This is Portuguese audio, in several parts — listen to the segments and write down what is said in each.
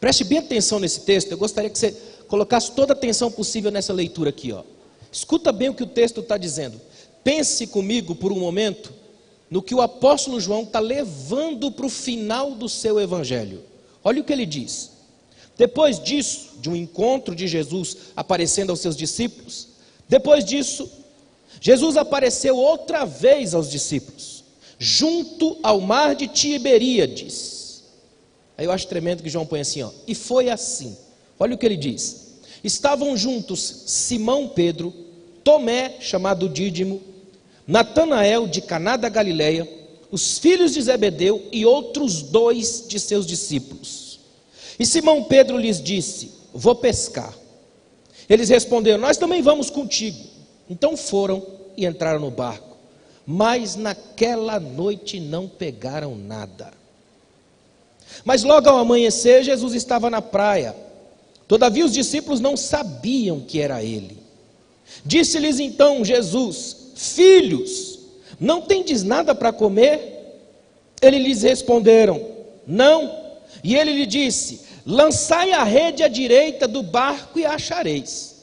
Preste bem atenção nesse texto. Eu gostaria que você colocasse toda a atenção possível nessa leitura aqui, ó. Escuta bem o que o texto está dizendo. Pense comigo por um momento no que o apóstolo João está levando para o final do seu evangelho. Olha o que ele diz. Depois disso, de um encontro de Jesus aparecendo aos seus discípulos, depois disso, Jesus apareceu outra vez aos discípulos, junto ao mar de Tiberíades. Aí eu acho tremendo que João põe assim, ó. E foi assim. Olha o que ele diz. Estavam juntos Simão Pedro, Tomé, chamado Dídimo, Natanael de Caná da Galileia, os filhos de Zebedeu e outros 2 de seus discípulos. E Simão Pedro lhes disse: vou pescar. Eles responderam: nós também vamos contigo. Então foram e entraram no barco, mas naquela noite não pegaram nada. Mas logo ao amanhecer, Jesus estava na praia. Todavia os discípulos não sabiam que era ele. Disse-lhes então Jesus: filhos, não tendes nada para comer? Eles lhes responderam: não. E ele lhe disse: lançai a rede à direita do barco e a achareis.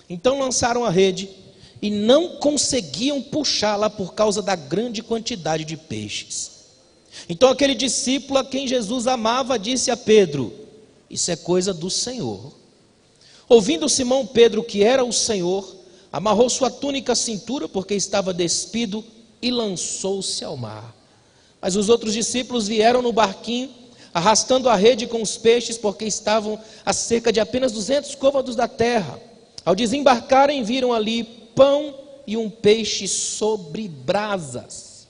Então lançaram a rede e não conseguiam puxá-la por causa da grande quantidade de peixes. Então aquele discípulo a quem Jesus amava disse a Pedro: isso é coisa do Senhor. Ouvindo Simão Pedro que era o Senhor, amarrou sua túnica à cintura, porque estava despido, e lançou-se ao mar. Mas os outros discípulos vieram no barquinho, arrastando a rede com os peixes, porque estavam a cerca de apenas 200 côvados da terra. Ao desembarcarem, viram ali pão e um peixe sobre brasas.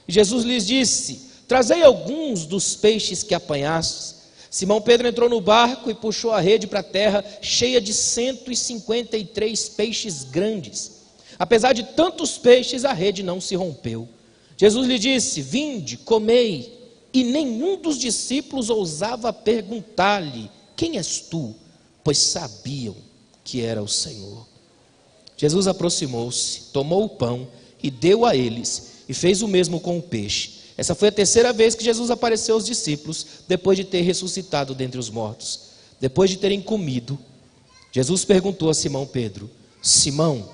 E Jesus lhes disse: trazei alguns dos peixes que apanhastes. Simão Pedro entrou no barco e puxou a rede para a terra, cheia de 153 peixes grandes. Apesar de tantos peixes, a rede não se rompeu. Jesus lhe disse: vinde, comei. E nenhum dos discípulos ousava perguntar-lhe: quem és tu? Pois sabiam que era o Senhor. Jesus aproximou-se, tomou o pão e deu a eles, e fez o mesmo com o peixe. Essa foi a terceira vez que Jesus apareceu aos discípulos, depois de ter ressuscitado dentre os mortos. Depois de terem comido, Jesus perguntou a Simão Pedro: Simão,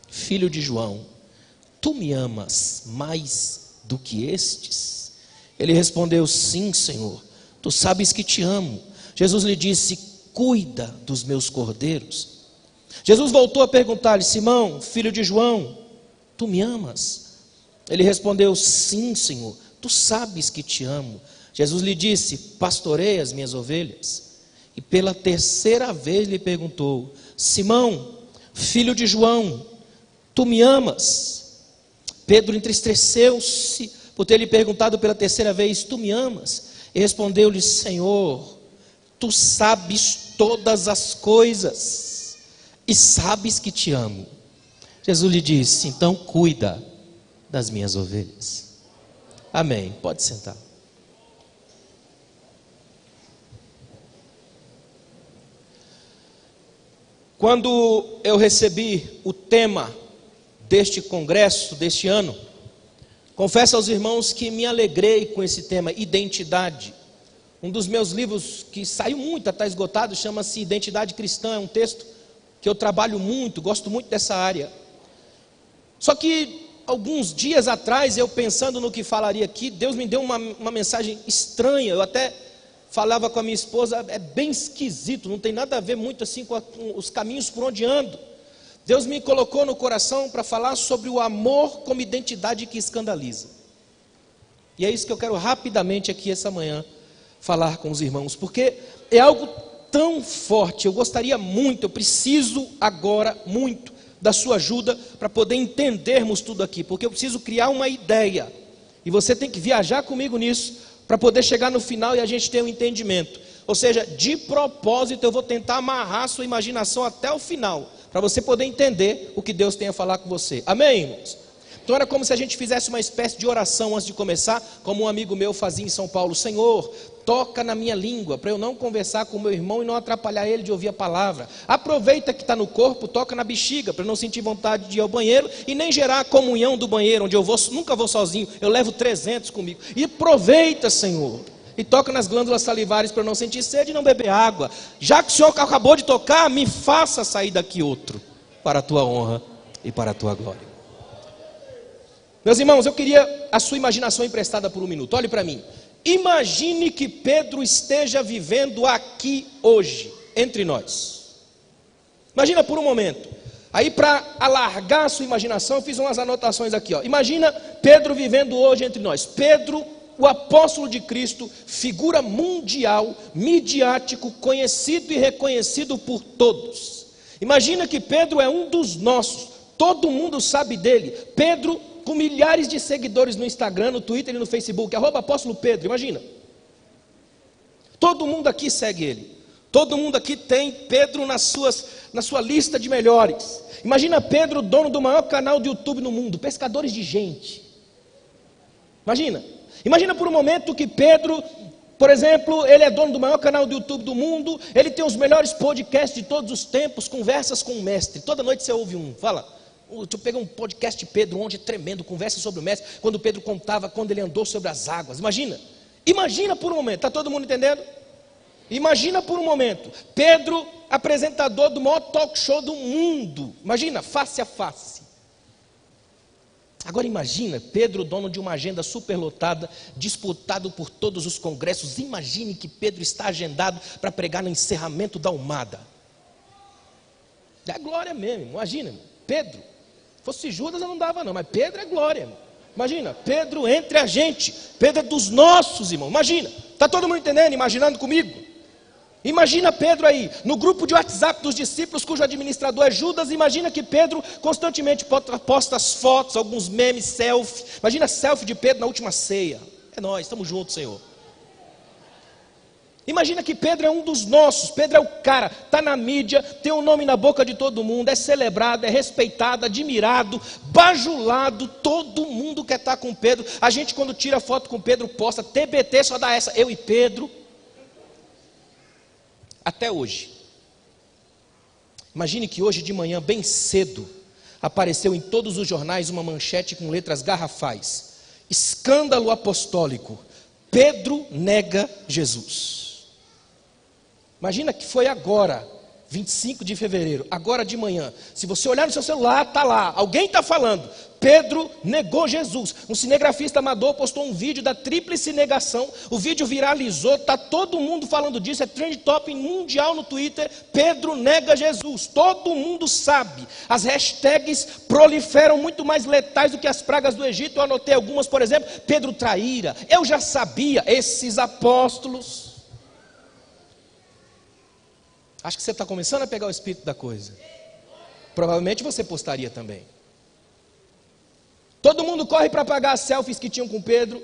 filho de João, tu me amas mais do que estes? Ele respondeu: sim, Senhor, tu sabes que te amo. Jesus lhe disse: cuida dos meus cordeiros. Jesus voltou a perguntar-lhe: Simão, filho de João, tu me amas? Ele respondeu: sim, Senhor, tu sabes que te amo. Jesus lhe disse: pastorei as minhas ovelhas. E pela terceira vez lhe perguntou: Simão, filho de João, tu me amas? Pedro entristeceu-se por ter lhe perguntado pela terceira vez: tu me amas? E respondeu-lhe: Senhor, tu sabes todas as coisas e sabes que te amo. Jesus lhe disse: então cuida das minhas ovelhas. Amém. Pode sentar. Quando eu recebi o tema deste congresso, deste ano, confesso aos irmãos que me alegrei com esse tema, identidade. Um dos meus livros que saiu muito, está esgotado, chama-se Identidade Cristã. É um texto que eu trabalho muito, gosto muito dessa área. Só que alguns dias atrás, eu pensando no que falaria aqui, Deus me deu uma mensagem estranha. Eu até falava com a minha esposa: é bem esquisito, não tem nada a ver muito assim com os caminhos por onde ando. Deus me colocou no coração para falar sobre o amor como identidade que escandaliza. E é isso que eu quero rapidamente aqui essa manhã falar com os irmãos, porque é algo tão forte. Eu gostaria muito, eu preciso agora muito da sua ajuda para poder entendermos tudo aqui, porque eu preciso criar uma ideia, e você tem que viajar comigo nisso, para poder chegar no final e a gente ter um entendimento. Ou seja, de propósito eu vou tentar amarrar a sua imaginação até o final, para você poder entender o que Deus tem a falar com você. Amém, irmãos? Então era como se a gente fizesse uma espécie de oração antes de começar, como um amigo meu fazia em São Paulo: Senhor, toca na minha língua, para eu não conversar com o meu irmão e não atrapalhar ele de ouvir a palavra. Aproveita que está no corpo, toca na bexiga, para eu não sentir vontade de ir ao banheiro e nem gerar a comunhão do banheiro, onde eu vou, nunca vou sozinho, eu levo 300 comigo. E aproveita, Senhor, e toca nas glândulas salivares para não sentir sede e não beber água. Já que o Senhor acabou de tocar, me faça sair daqui outro, para a tua honra e para a tua glória. Meus irmãos, eu queria a sua imaginação emprestada por um minuto. Olhe para mim. Imagine que Pedro esteja vivendo aqui hoje, entre nós. Imagina por um momento. Aí, para alargar a sua imaginação, eu fiz umas anotações aqui. Imagina Pedro vivendo hoje entre nós. Pedro, o apóstolo de Cristo, figura mundial, midiático, conhecido e reconhecido por todos. Imagina que Pedro é um dos nossos. Todo mundo sabe dele. Pedro, com milhares de seguidores no Instagram, no Twitter e no Facebook, @apóstolo Pedro, imagina. Todo mundo aqui segue ele. Todo mundo aqui tem Pedro na sua lista de melhores. Imagina Pedro, dono do maior canal do YouTube no mundo, Pescadores de Gente. Imagina por um momento que Pedro, por exemplo, ele é dono do maior canal do YouTube do mundo, ele tem os melhores podcasts de todos os tempos, conversas com o mestre. Toda noite você ouve um, fala... Eu peguei um podcast de Pedro, onde é tremendo, conversa sobre o mestre, quando Pedro contava quando ele andou sobre as águas. Imagina por um momento, está todo mundo entendendo? Imagina por um momento, Pedro, apresentador do maior talk show do mundo. Imagina, face a face. Agora imagina, Pedro, dono de uma agenda superlotada, disputado por todos os congressos. Imagine que Pedro está agendado para pregar no encerramento da Umada. É glória mesmo, imagina, Pedro. Fosse Judas eu não dava não, mas Pedro é glória, irmão. Imagina, Pedro entre a gente. Pedro é dos nossos, irmão. Imagina, está todo mundo entendendo, imaginando comigo? Imagina Pedro aí, no grupo de WhatsApp dos discípulos, cujo administrador é Judas. Imagina que Pedro constantemente posta as fotos, alguns memes, selfie. Imagina selfie de Pedro na última ceia. É nós, estamos juntos, Senhor. Imagina que Pedro é um dos nossos. Pedro é o cara, está na mídia, tem um nome na boca de todo mundo, é celebrado, é respeitado, admirado, bajulado. Todo mundo quer estar com Pedro. A gente, quando tira foto com Pedro, posta TBT, só dá essa, eu e Pedro. Até hoje. Imagine que hoje de manhã, bem cedo, apareceu em todos os jornais uma manchete com letras garrafais: escândalo apostólico, Pedro nega Jesus. Imagina que foi agora, 25 de fevereiro, agora de manhã. Se você olhar no seu celular, está lá, alguém está falando: Pedro negou Jesus. Um cinegrafista amador postou um vídeo da tríplice negação. O vídeo viralizou, está todo mundo falando disso, é trend topic mundial no Twitter. Pedro nega Jesus, todo mundo sabe. As hashtags proliferam muito mais letais do que as pragas do Egito. Eu anotei algumas, por exemplo, Pedro traíra, eu já sabia, esses apóstolos. Acho que você está começando a pegar o espírito da coisa. Provavelmente você postaria também. Todo mundo corre para apagar as selfies que tinham com Pedro.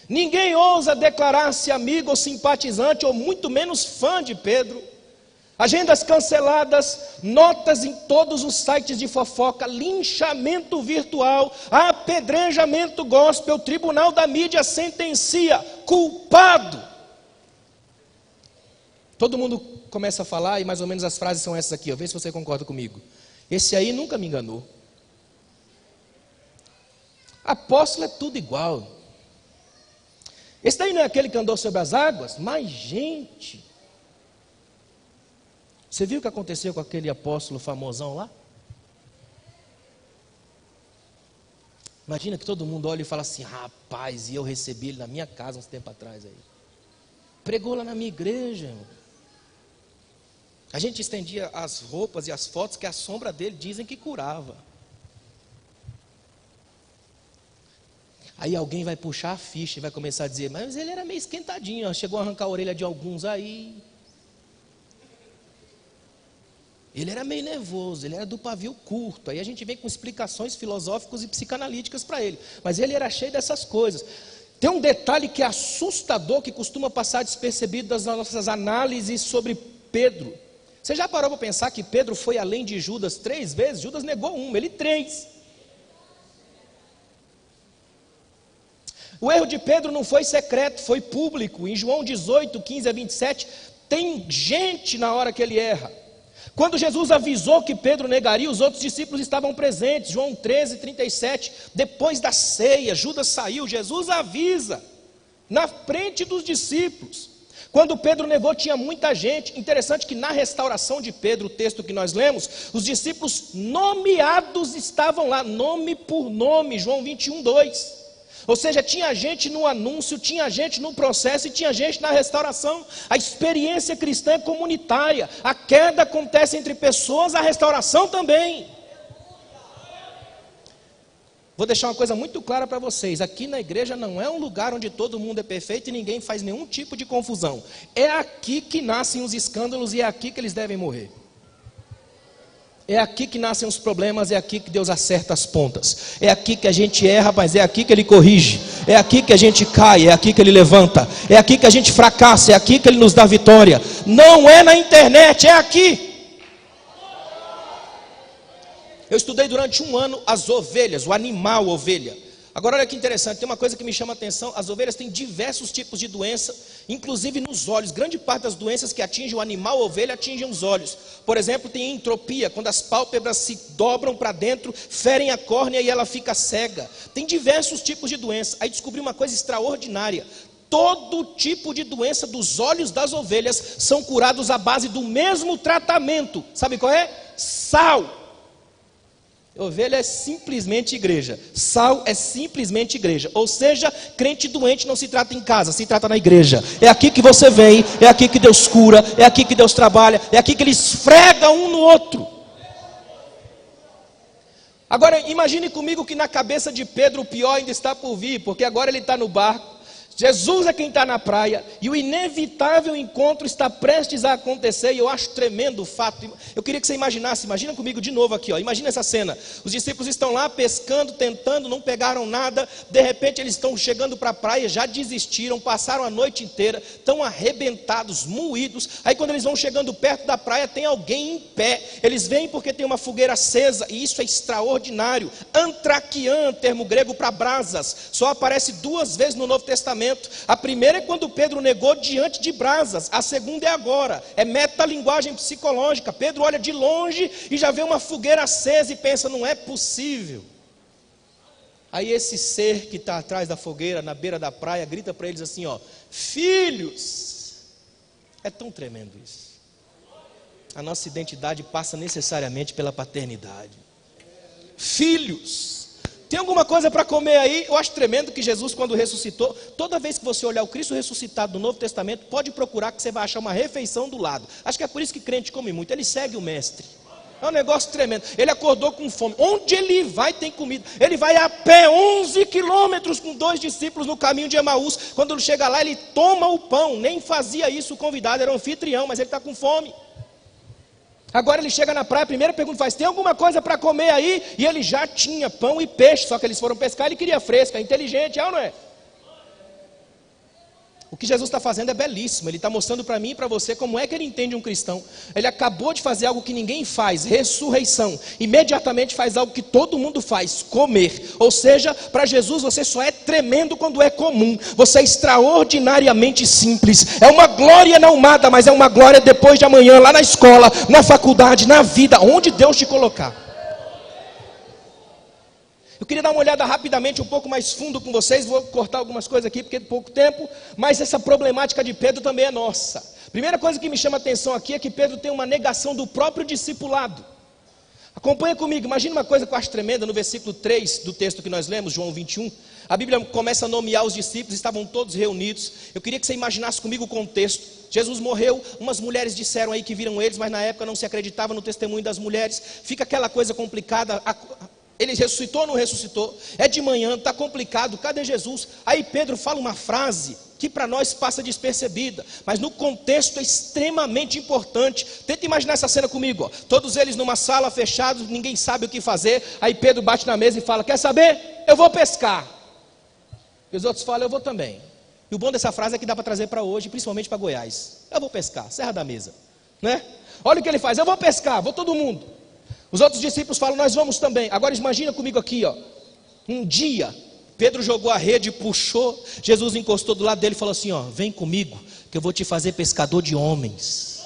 Ninguém ousa declarar-se amigo ou simpatizante, ou muito menos fã de Pedro. Agendas canceladas, notas em todos os sites de fofoca, linchamento virtual, apedrejamento gospel, tribunal da mídia sentencia, culpado. Todo mundo começa a falar e mais ou menos as frases são essas aqui, vê se você concorda comigo. Esse aí nunca me enganou. Apóstolo é tudo igual. Esse daí não é aquele que andou sobre as águas? Mas gente, você viu o que aconteceu com aquele apóstolo famosão lá? Imagina que todo mundo olha e fala assim: rapaz, e eu recebi ele na minha casa uns tempos atrás aí. Pregou lá na minha igreja, irmão. A gente estendia as roupas e as fotos que a sombra dele dizem que curava. Aí alguém vai puxar a ficha e vai começar a dizer: mas ele era meio esquentadinho, ó, chegou a arrancar a orelha de alguns aí. Ele era meio nervoso, ele era do pavio curto. Aí a gente vem com explicações filosóficas e psicanalíticas para ele. Mas ele era cheio dessas coisas. Tem um detalhe que é assustador, que costuma passar despercebido das nossas análises sobre Pedro. Você já parou para pensar que Pedro foi além de Judas 3 vezes? Judas negou uma, ele 3. O erro de Pedro não foi secreto, foi público. Em João 18, 15 a 27, tem gente na hora que ele erra. Quando Jesus avisou que Pedro negaria, os outros discípulos estavam presentes. João 13, 37, depois da ceia, Judas saiu, Jesus avisa: na frente dos discípulos. Quando Pedro negou, tinha muita gente. Interessante que na restauração de Pedro, o texto que nós lemos, os discípulos nomeados estavam lá, nome por nome, João 21:2. Ou seja, tinha gente no anúncio, tinha gente no processo e tinha gente na restauração. A experiência cristã é comunitária. A queda acontece entre pessoas, a restauração também. Vou deixar uma coisa muito clara para vocês. Aqui na igreja não é um lugar onde todo mundo é perfeito e ninguém faz nenhum tipo de confusão. É aqui que nascem os escândalos e é aqui que eles devem morrer. É aqui que nascem os problemas, é aqui que Deus acerta as pontas. É aqui que a gente erra, mas é aqui que Ele corrige. É aqui que a gente cai, é aqui que Ele levanta. É aqui que a gente fracassa, é aqui que Ele nos dá vitória. Não é na internet, é aqui. Eu estudei durante um ano as ovelhas, o animal ovelha. Agora olha que interessante, tem uma coisa que me chama a atenção. As ovelhas têm diversos tipos de doença, inclusive nos olhos. Grande parte das doenças que atingem o animal ovelha atingem os olhos. Por exemplo, tem entropia, quando as pálpebras se dobram para dentro, ferem a córnea e ela fica cega. Tem diversos tipos de doença. Aí descobri uma coisa extraordinária. Todo tipo de doença dos olhos das ovelhas são curados à base do mesmo tratamento. Sabe qual é? Sal. Ovelha é simplesmente igreja. Sal é simplesmente igreja. Ou seja, crente doente não se trata em casa, se trata na igreja. É aqui que você vem, é aqui que Deus cura, é aqui que Deus trabalha, é aqui que Ele esfrega um no outro. Agora imagine comigo que na cabeça de Pedro o pior ainda está por vir, porque agora ele está no barco. Jesus é quem está na praia e o inevitável encontro está prestes a acontecer. E eu acho tremendo o fato. Eu queria que você imaginasse, imagina comigo de novo aqui, ó. Imagina essa cena, os discípulos estão lá pescando, tentando, não pegaram nada. De repente eles estão chegando para a praia, já desistiram, passaram a noite inteira, estão arrebentados, moídos. Aí quando eles vão chegando perto da praia, tem alguém em pé. Eles vêm porque tem uma fogueira acesa, e isso é extraordinário. Antraquian, termo grego para brasas, só aparece 2 vezes no Novo Testamento. A primeira é quando Pedro negou diante de brasas. A segunda é agora. É metalinguagem psicológica. Pedro olha de longe e já vê uma fogueira acesa e pensa, não é possível. Aí esse ser que está atrás da fogueira, na beira da praia, grita para eles assim, ó: filhos. É tão tremendo isso. A nossa identidade passa necessariamente pela paternidade. Filhos. Tem alguma coisa para comer aí? Eu acho tremendo que Jesus, quando ressuscitou, toda vez que você olhar o Cristo ressuscitado do Novo Testamento, pode procurar que você vai achar uma refeição do lado. Acho que é por isso que crente come muito, ele segue o mestre. É um negócio tremendo. Ele acordou com fome. Onde ele vai tem comida. Ele vai a pé 11 quilômetros com 2 discípulos no caminho de Emaús. Quando ele chega lá, ele toma o pão. Nem fazia isso o convidado, era um anfitrião, mas ele está com fome. Agora ele chega na praia, a primeira pergunta faz, tem alguma coisa para comer aí? E ele já tinha pão e peixe, só que eles foram pescar, ele queria fresca, inteligente, é ou não é? O que Jesus está fazendo é belíssimo, Ele está mostrando para mim e para você como é que Ele entende um cristão. Ele acabou de fazer algo que ninguém faz, ressurreição. Imediatamente faz algo que todo mundo faz, comer. Ou seja, para Jesus você só é tremendo quando é comum. Você é extraordinariamente simples. É uma glória não amada, mas é uma glória depois de amanhã, lá na escola, na faculdade, na vida, onde Deus te colocar. Eu queria dar uma olhada rapidamente um pouco mais fundo com vocês. Vou cortar algumas coisas aqui porque tem pouco tempo. Mas essa problemática de Pedro também é nossa. Primeira coisa que me chama a atenção aqui é que Pedro tem uma negação do próprio discipulado. Acompanha comigo, imagina uma coisa que eu acho tremenda. No versículo 3 do texto que nós lemos, João 21, a Bíblia começa a nomear os discípulos, estavam todos reunidos. Eu queria que você imaginasse comigo o contexto. Jesus morreu, umas mulheres disseram aí que viram eles, mas na época não se acreditava no testemunho das mulheres. Fica aquela coisa complicada. Ele ressuscitou ou não ressuscitou? É de manhã, está complicado, cadê Jesus? Aí Pedro fala uma frase que para nós passa despercebida, mas no contexto é extremamente importante. Tenta imaginar essa cena comigo, ó. Todos eles numa sala fechados, ninguém sabe o que fazer. Aí Pedro bate na mesa e fala, quer saber? Eu vou pescar. E os outros falam, eu vou também. E o bom dessa frase é que dá para trazer para hoje, principalmente para Goiás. Eu vou pescar, Serra da Mesa, né? Olha o que ele faz, eu vou pescar, vou todo mundo. Os outros discípulos falam, nós vamos também. Agora imagina comigo aqui, ó. Um dia, Pedro jogou a rede, puxou, Jesus encostou do lado dele e falou assim, ó, vem comigo, que eu vou te fazer pescador de homens.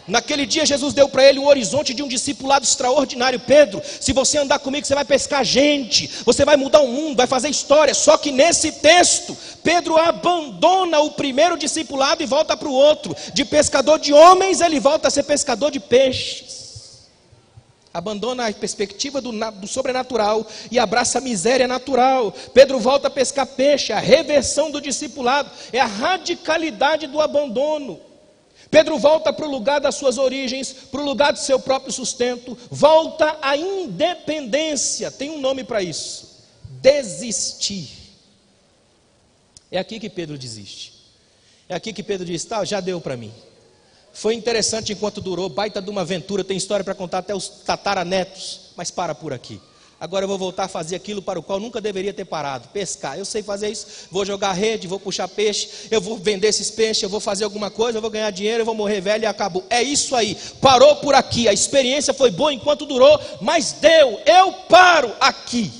Naquele dia Jesus deu para ele um horizonte de um discipulado extraordinário. Pedro, se você andar comigo, você vai pescar gente, você vai mudar o mundo, vai fazer história. Só que nesse texto, Pedro abandona o primeiro discipulado e volta para o outro. De pescador de homens, ele volta a ser pescador de peixes. Abandona a perspectiva do sobrenatural e abraça a miséria natural. Pedro volta a pescar peixe. A reversão do discipulado é a radicalidade do abandono. Pedro volta para o lugar das suas origens, para o lugar do seu próprio sustento, volta à independência. Tem um nome para isso: desistir. É aqui que Pedro desiste. É aqui que Pedro diz: tá, já deu para mim. Foi interessante enquanto durou, baita de uma aventura, tem história para contar até os tataranetos, mas para por aqui. Agora eu vou voltar a fazer aquilo para o qual nunca deveria ter parado: pescar. Eu sei fazer isso, vou jogar rede, vou puxar peixe, eu vou vender esses peixes, eu vou fazer alguma coisa, eu vou ganhar dinheiro, eu vou morrer velho e acabou. É isso aí, parou por aqui. A experiência foi boa enquanto durou, mas deu, eu paro aqui.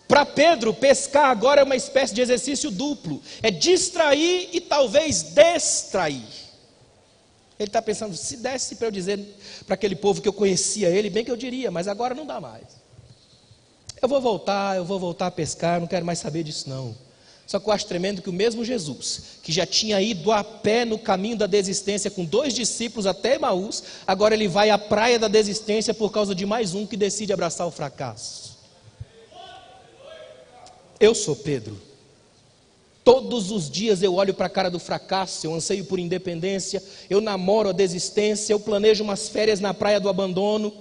Para Pedro, pescar agora é uma espécie de exercício duplo: é distrair e talvez distrair. Ele está pensando: se desse para eu dizer para aquele povo que eu conhecia ele, bem que eu diria, mas agora não dá mais. Eu vou voltar a pescar, não quero mais saber disso não. Só que eu acho tremendo que o mesmo Jesus, que já tinha ido a pé no caminho da desistência com 2 discípulos até Emaús, agora ele vai à praia da desistência por causa de mais um que decide abraçar o fracasso. Eu sou Pedro. Todos os dias eu olho para a cara do fracasso, eu anseio por independência, eu namoro a desistência, eu planejo umas férias na praia do abandono.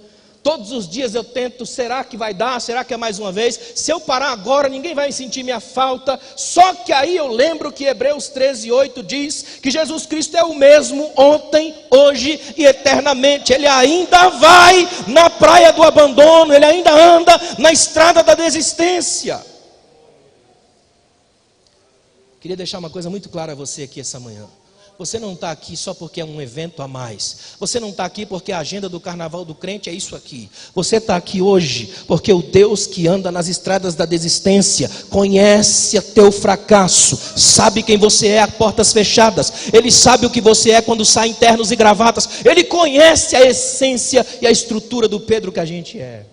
Todos os dias eu tento: será que vai dar? Será que é mais uma vez? Se eu parar agora, ninguém vai sentir minha falta. Só que aí eu lembro que Hebreus 13:8 diz que Jesus Cristo é o mesmo ontem, hoje e eternamente. Ele ainda vai na praia do abandono, ele ainda anda na estrada da desistência. Queria deixar uma coisa muito clara a você aqui essa manhã: você não está aqui só porque é um evento a mais. Você não está aqui porque a agenda do carnaval do crente é isso aqui. Você está aqui hoje porque o Deus que anda nas estradas da desistência conhece o teu fracasso, sabe quem você é a portas fechadas. Ele sabe o que você é quando sai em ternos e gravatas. Ele conhece a essência e a estrutura do Pedro que a gente é.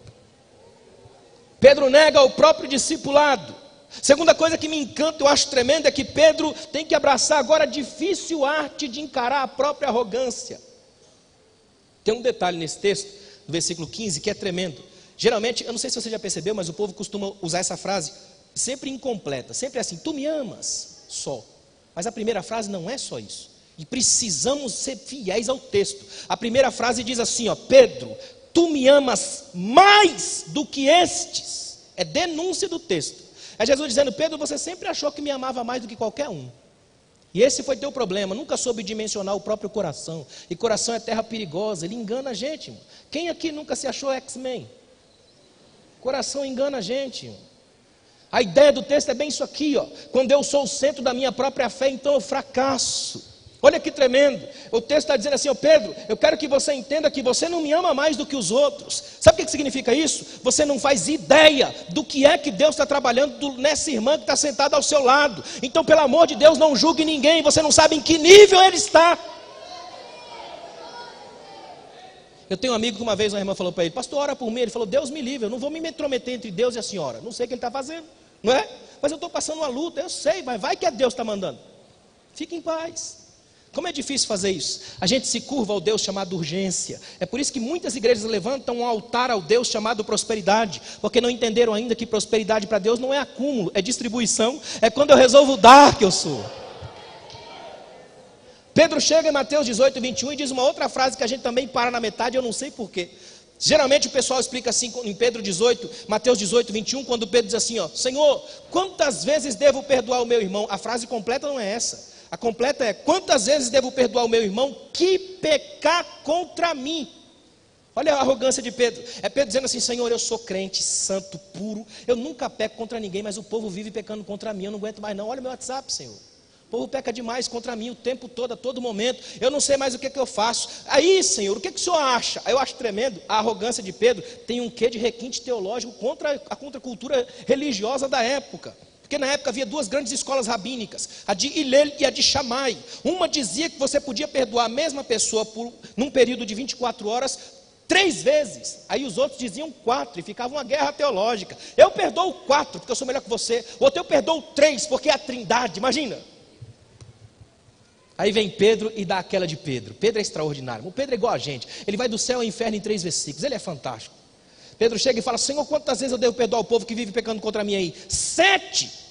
Pedro nega o próprio discipulado. Segunda coisa que me encanta, eu acho tremendo, é que Pedro tem que abraçar agora a difícil arte de encarar a própria arrogância. Tem um detalhe nesse texto, no versículo 15, que é tremendo. Geralmente, eu não sei se você já percebeu, mas o povo costuma usar essa frase sempre incompleta, sempre assim: tu me amas, só. Mas a primeira frase não é só isso. E precisamos ser fiéis ao texto. A primeira frase diz assim, ó: Pedro, tu me amas mais do que estes. É denúncia do texto. É Jesus dizendo: Pedro, você sempre achou que me amava mais do que qualquer um. E esse foi teu problema, nunca soube dimensionar o próprio coração. E coração é terra perigosa, ele engana a gente, irmão. Quem aqui nunca se achou X-Men? Coração engana a gente, irmão. A ideia do texto é bem isso aqui, ó: quando eu sou o centro da minha própria fé, então eu fracasso. Olha que tremendo. O texto está dizendo assim: ó Pedro, eu quero que você entenda que você não me ama mais do que os outros. Sabe o que significa isso? Você não faz ideia do que é que Deus está trabalhando nessa irmã que está sentada ao seu lado. Então, pelo amor de Deus, não julgue ninguém. Você não sabe em que nível ele está. Eu tenho um amigo que uma vez uma irmã falou para ele: pastor, ora por mim. Ele falou: Deus me livre, eu não vou me intrometer entre Deus e a senhora. Não sei o que ele está fazendo, não é? Mas eu estou passando uma luta, eu sei, mas vai que é Deus que está mandando. Fique em paz. Como é difícil fazer isso? A gente se curva ao Deus chamado urgência. É por isso que muitas igrejas levantam um altar ao Deus chamado prosperidade, porque não entenderam ainda que prosperidade para Deus não é acúmulo, é distribuição. É quando eu resolvo dar que eu sou. Pedro chega em Mateus 18:21 e diz uma outra frase que a gente também para na metade, eu não sei porquê. Geralmente o pessoal explica assim em Mateus 18:21, quando Pedro diz assim, ó: Senhor, quantas vezes devo perdoar o meu irmão? A frase completa não é essa. A completa é: quantas vezes devo perdoar o meu irmão que pecar contra mim? Olha a arrogância de Pedro. É Pedro dizendo assim: Senhor, eu sou crente, santo, puro, eu nunca peco contra ninguém, mas o povo vive pecando contra mim, eu não aguento mais não. Olha meu WhatsApp, Senhor. O povo peca demais contra mim o tempo todo, a todo momento. Eu não sei mais o que eu faço. Aí, Senhor, o que o Senhor acha? Eu acho tremendo. A arrogância de Pedro tem um quê de requinte teológico contra a contracultura religiosa da época. Porque na época havia duas grandes escolas rabínicas, a de Hillel e a de Shammai. Uma dizia que você podia perdoar a mesma pessoa num período de 24 horas 3 vezes. Aí os outros diziam 4 e ficava uma guerra teológica. Eu perdoo 4 porque eu sou melhor que você. O outro eu perdoo 3 porque é a trindade, imagina. Aí vem Pedro e dá aquela de Pedro. Pedro é extraordinário. O Pedro é igual a gente. Ele vai do céu ao inferno em 3 versículos. Ele é fantástico. Pedro chega e fala: Senhor, quantas vezes eu devo perdoar o povo que vive pecando contra mim aí? 7.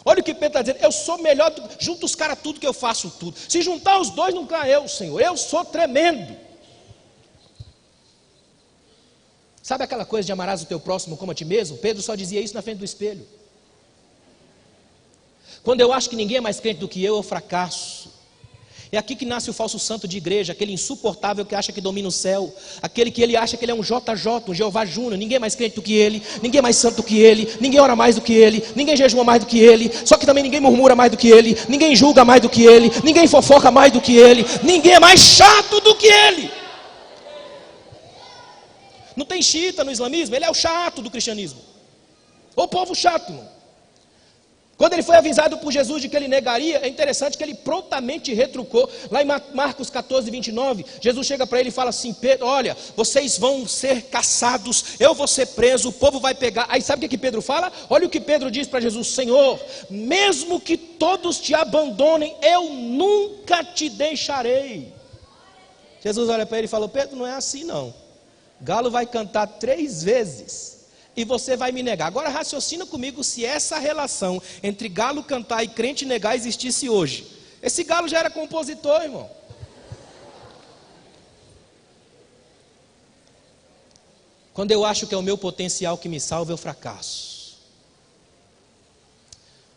Olha o que Pedro está dizendo: eu sou melhor, junto os caras tudo que eu faço tudo. Se juntar os dois, não cai eu, Senhor. Eu sou tremendo. Sabe aquela coisa de amarás o teu próximo como a ti mesmo? Pedro só dizia isso na frente do espelho. Quando eu acho que ninguém é mais crente do que eu fracasso. É aqui que nasce o falso santo de igreja, aquele insuportável que acha que domina o céu, aquele que ele acha que ele é um JJ, um Jeová Júnior, ninguém é mais crente do que ele, ninguém é mais santo do que ele, ninguém ora mais do que ele, ninguém jejua mais do que ele, só que também ninguém murmura mais do que ele, ninguém julga mais do que ele, ninguém fofoca mais do que ele, ninguém é mais chato do que ele. Não tem xiita no islamismo, ele é o chato do cristianismo, o povo chato, irmão. Quando ele foi avisado por Jesus de que ele negaria, é interessante que ele prontamente retrucou. Lá em Marcos 14, 29, Jesus chega para ele e fala assim: Pedro, olha, vocês vão ser caçados, eu vou ser preso, o povo vai pegar. Aí sabe o que Pedro fala? Olha o que Pedro diz para Jesus: Senhor, mesmo que todos te abandonem, eu nunca te deixarei. Jesus olha para ele e fala: Pedro, não é assim não. Galo vai cantar 3 vezes e você vai me negar. Agora raciocina comigo se essa relação entre galo cantar e crente negar existisse hoje. Esse galo já era compositor, irmão. Quando eu acho que é o meu potencial que me salva, eu fracasso.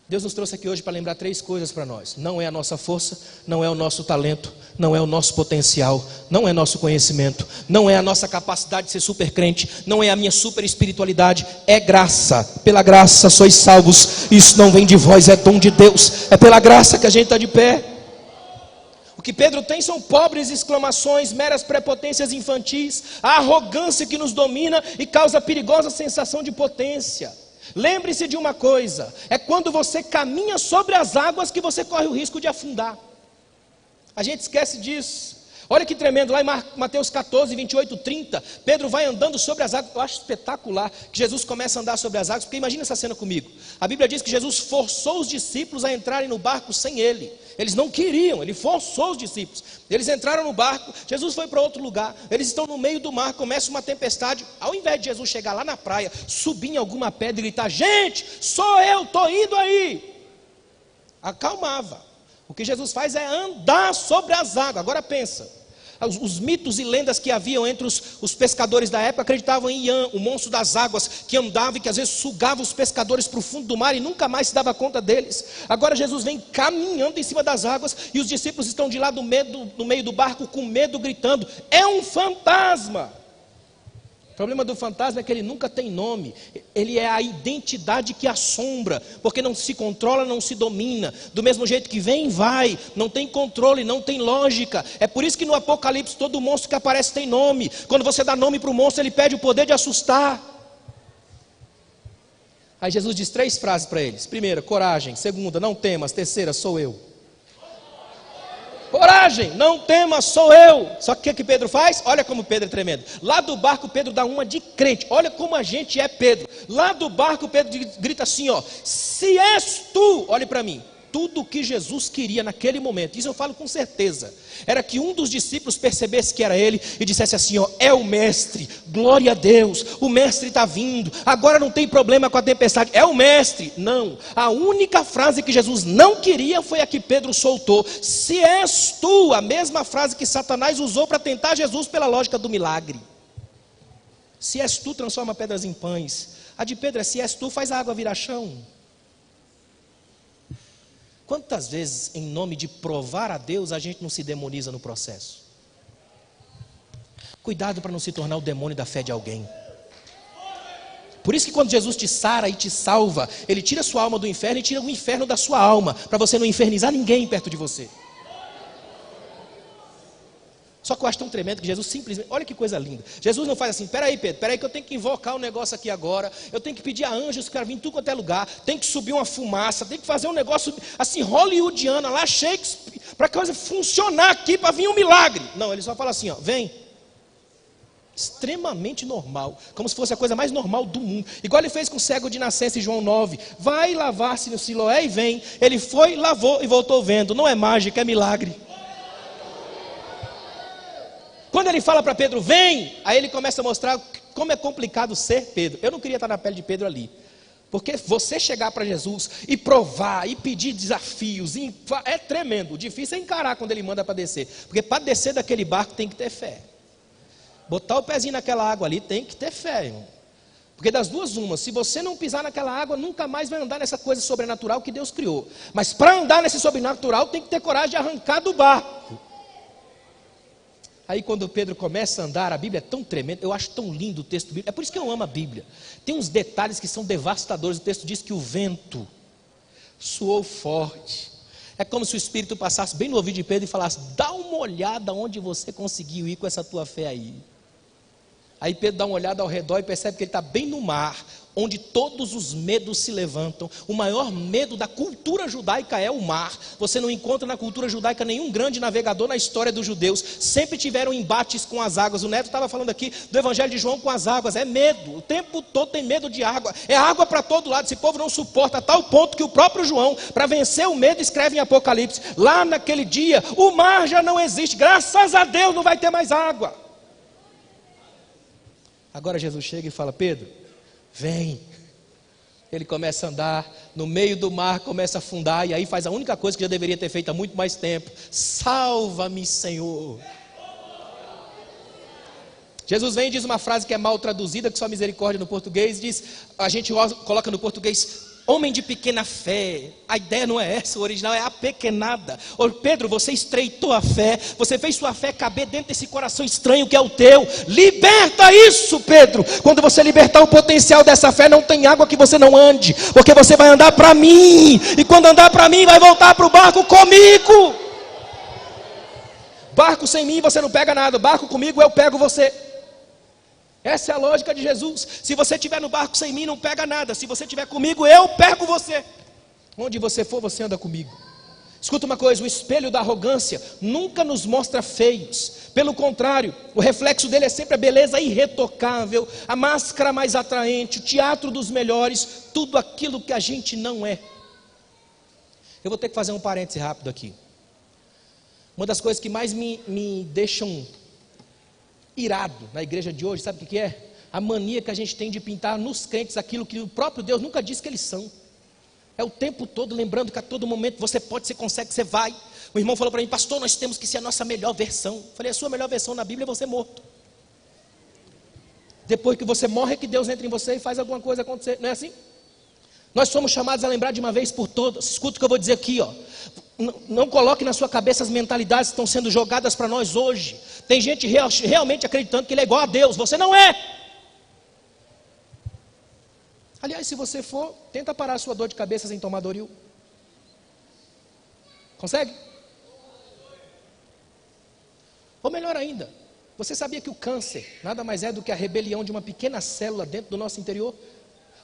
Deus nos trouxe aqui hoje para lembrar 3 coisas para nós. Não é a nossa força, não é o nosso talento, não é o nosso potencial, não é nosso conhecimento, não é a nossa capacidade de ser super crente, não é a minha super espiritualidade, é graça. Pela graça sois salvos, isso não vem de vós, é dom de Deus, é pela graça que a gente está de pé. O que Pedro tem são pobres exclamações, meras prepotências infantis, a arrogância que nos domina e causa perigosa sensação de potência. Lembre-se de uma coisa: é quando você caminha sobre as águas que você corre o risco de afundar. A gente esquece disso. Olha que tremendo, lá em Mateus 14, 28, 30, Pedro vai andando sobre as águas. Eu acho espetacular que Jesus começa a andar sobre as águas, porque imagina essa cena comigo. A Bíblia diz que Jesus forçou os discípulos a entrarem no barco sem ele. Eles não queriam, ele forçou os discípulos. Eles entraram no barco, Jesus foi para outro lugar. Eles estão no meio do mar, começa uma tempestade. Ao invés de Jesus chegar lá na praia, subir em alguma pedra e gritar: gente, sou eu, estou indo aí, acalmava. O que Jesus faz é andar sobre as águas. Agora pensa, os mitos e lendas que haviam entre os pescadores da época acreditavam em Ian, o monstro das águas, que andava e que às vezes sugava os pescadores para o fundo do mar e nunca mais se dava conta deles. Agora Jesus vem caminhando em cima das águas e os discípulos estão de lá no meio do barco com medo, gritando: é um fantasma. O problema do fantasma é que ele nunca tem nome. Ele é a identidade que assombra, porque não se controla, não se domina. Do mesmo jeito que vem, vai. Não tem controle, não tem lógica. É por isso que no Apocalipse todo monstro que aparece tem nome. Quando você dá nome para o monstro, ele pede o poder de assustar. Aí Jesus diz 3 frases para eles. Primeira, coragem. Segunda, não temas. Terceira, sou eu. Coragem, não temas, sou eu. Só que o que Pedro faz? Olha como Pedro é tremendo. Lá do barco Pedro dá uma de crente. Olha como a gente é Pedro. Lá do barco Pedro grita assim, ó: se és tu, olhe para mim. Tudo o que Jesus queria naquele momento, isso eu falo com certeza, era que um dos discípulos percebesse que era ele e dissesse assim, ó: é o mestre, glória a Deus, o mestre está vindo, agora não tem problema com a tempestade, é o mestre. Não, a única frase que Jesus não queria foi a que Pedro soltou: se és tu, a mesma frase que Satanás usou para tentar Jesus pela lógica do milagre. Se és tu, transforma pedras em pães. A de Pedro é: se és tu, faz a água virar chão. Quantas vezes, em nome de provar a Deus, a gente não se demoniza no processo? Cuidado para não se tornar o demônio da fé de alguém. Por isso que quando Jesus te sara e te salva, Ele tira a sua alma do inferno e tira o inferno da sua alma, para você não infernizar ninguém perto de você. Só que eu acho tão tremendo que Jesus simplesmente, olha que coisa linda. Jesus não faz assim, peraí Pedro, peraí que eu tenho que invocar um negócio aqui agora, eu tenho que pedir a anjos que vir em tudo quanto é lugar, tem que subir uma fumaça, tem que fazer um negócio assim, hollywoodiana, lá, Shakespeare, para a coisa funcionar aqui, para vir um milagre. Não, ele só fala assim, ó, vem. Extremamente normal, como se fosse a coisa mais normal do mundo. Igual ele fez com o cego de nascença em João 9, vai lavar-se no Siloé e vem. Ele foi, lavou e voltou vendo. Não é mágica, é milagre. Quando ele fala para Pedro, vem, aí ele começa a mostrar como é complicado ser Pedro. Eu não queria estar na pele de Pedro ali, porque você chegar para Jesus e provar, e pedir desafios, é tremendo. O difícil é encarar quando ele manda para descer, porque para descer daquele barco tem que ter fé. Botar o pezinho naquela água ali tem que ter fé, irmão. Porque das duas uma, se você não pisar naquela água, nunca mais vai andar nessa coisa sobrenatural que Deus criou. Mas para andar nesse sobrenatural tem que ter coragem de arrancar do barco. Aí quando Pedro começa a andar, a Bíblia é tão tremenda, eu acho tão lindo o texto bíblico, é por isso que eu amo a Bíblia. Tem uns detalhes que são devastadores. O texto diz que o vento soou forte. É como se o Espírito passasse bem no ouvido de Pedro e falasse, dá uma olhada onde você conseguiu ir com essa tua fé aí. Aí Pedro dá uma olhada ao redor e percebe que ele está bem no mar, onde todos os medos se levantam. O maior medo da cultura judaica é o mar. Você não encontra na cultura judaica nenhum grande navegador na história dos judeus. Sempre tiveram embates com as águas. O Neto estava falando aqui do Evangelho de João com as águas. É medo, o tempo todo tem medo de água. É água para todo lado, esse povo não suporta, a tal ponto que o próprio João, para vencer o medo, escreve em Apocalipse, lá naquele dia, o mar já não existe, graças a Deus não vai ter mais água. Agora Jesus chega e fala, Pedro, vem. Ele começa a andar, no meio do mar começa a afundar, e aí faz a única coisa que já deveria ter feito há muito mais tempo, salva-me Senhor. Jesus vem e diz uma frase que é mal traduzida, que só misericórdia no português, diz, a gente coloca no português, homem de pequena fé. A ideia não é essa, o original é apequenada. Ô Pedro, você estreitou a fé, você fez sua fé caber dentro desse coração estranho que é o teu. Liberta isso, Pedro. Quando você libertar o potencial dessa fé, não tem água que você não ande, porque você vai andar para mim, e quando andar para mim, vai voltar para o barco comigo. Barco sem mim você não pega nada, barco comigo eu pego você. Essa é a lógica de Jesus. Se você estiver no barco sem mim, não pega nada. Se você estiver comigo, eu pego você. Onde você for, você anda comigo. Escuta uma coisa, o espelho da arrogância nunca nos mostra feios. Pelo contrário, o reflexo dele é sempre a beleza irretocável, a máscara mais atraente, o teatro dos melhores, tudo aquilo que a gente não é. Eu vou ter que fazer um parêntese rápido aqui. Uma das coisas que mais me deixam irado na igreja de hoje, sabe o que é? A mania que a gente tem de pintar nos crentes aquilo que o próprio Deus nunca disse que eles são. É o tempo todo lembrando que a todo momento você pode, você consegue, você vai. O irmão falou para mim, pastor, nós temos que ser a nossa melhor versão. Eu falei, a sua melhor versão na Bíblia é você morto. Depois que você morre é que Deus entra em você e faz alguma coisa acontecer, não é assim? Nós somos chamados a lembrar de uma vez por todas. Escuta o que eu vou dizer aqui, ó. Não coloque na sua cabeça as mentalidades que estão sendo jogadas para nós hoje. Tem gente realmente acreditando que ele é igual a Deus. Você não é. Aliás, se você for, tenta parar a sua dor de cabeça sem tomar Doril. Consegue? Ou melhor ainda, você sabia que o câncer nada mais é do que a rebelião de uma pequena célula dentro do nosso interior?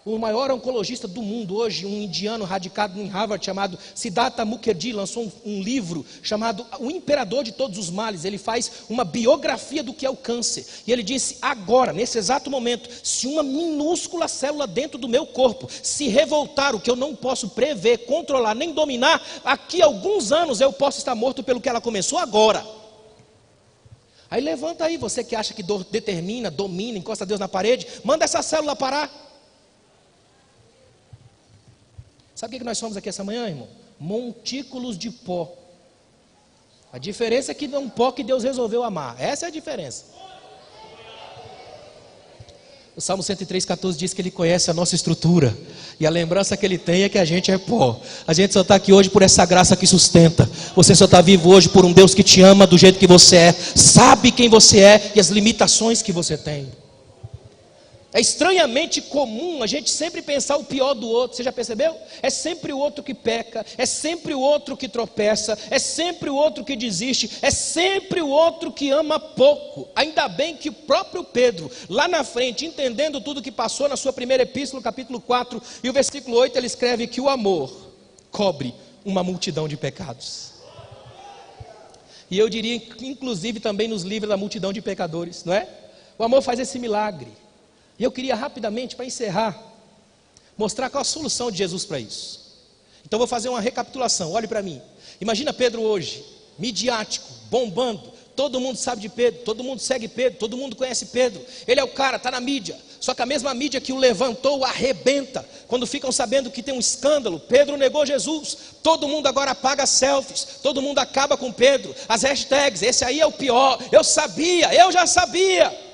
O maior oncologista do mundo hoje, um indiano radicado em Harvard chamado Siddhartha Mukherjee, lançou um livro chamado O Imperador de Todos os Males. Ele faz uma biografia do que é o câncer. E ele disse, agora, nesse exato momento, se uma minúscula célula dentro do meu corpo se revoltar, o que eu não posso prever, controlar, nem dominar, aqui a alguns anos eu posso estar morto pelo que ela começou agora. Aí levanta aí, você que acha que determina, domina, encosta Deus na parede, manda essa célula parar. Sabe o que nós somos aqui essa manhã, irmão? Montículos de pó. A diferença é que é um pó que Deus resolveu amar. Essa é a diferença. O Salmo 103,14 diz que Ele conhece a nossa estrutura. E a lembrança que Ele tem é que a gente é pó. A gente só está aqui hoje por essa graça que sustenta. Você só está vivo hoje por um Deus que te ama do jeito que você é. Sabe quem você é e as limitações que você tem. É estranhamente comum a gente sempre pensar o pior do outro, você já percebeu? É sempre o outro que peca, é sempre o outro que tropeça, é sempre o outro que desiste, é sempre o outro que ama pouco. Ainda bem que o próprio Pedro, lá na frente, entendendo tudo que passou na sua primeira epístola, capítulo 4 e o versículo 8, ele escreve que o amor cobre uma multidão de pecados. E eu diria, inclusive, também nos livra da multidão de pecadores, não é? O amor faz esse milagre. E eu queria rapidamente, para encerrar, mostrar qual a solução de Jesus para isso. Então vou fazer uma recapitulação, olhe para mim. Imagina Pedro hoje, midiático, bombando. Todo mundo sabe de Pedro, todo mundo segue Pedro, todo mundo conhece Pedro. Ele é o cara, está na mídia. Só que a mesma mídia que o levantou, o arrebenta. Quando ficam sabendo que tem um escândalo, Pedro negou Jesus. Todo mundo agora apaga selfies, todo mundo acaba com Pedro. As hashtags, esse aí é o pior, eu sabia, eu já sabia.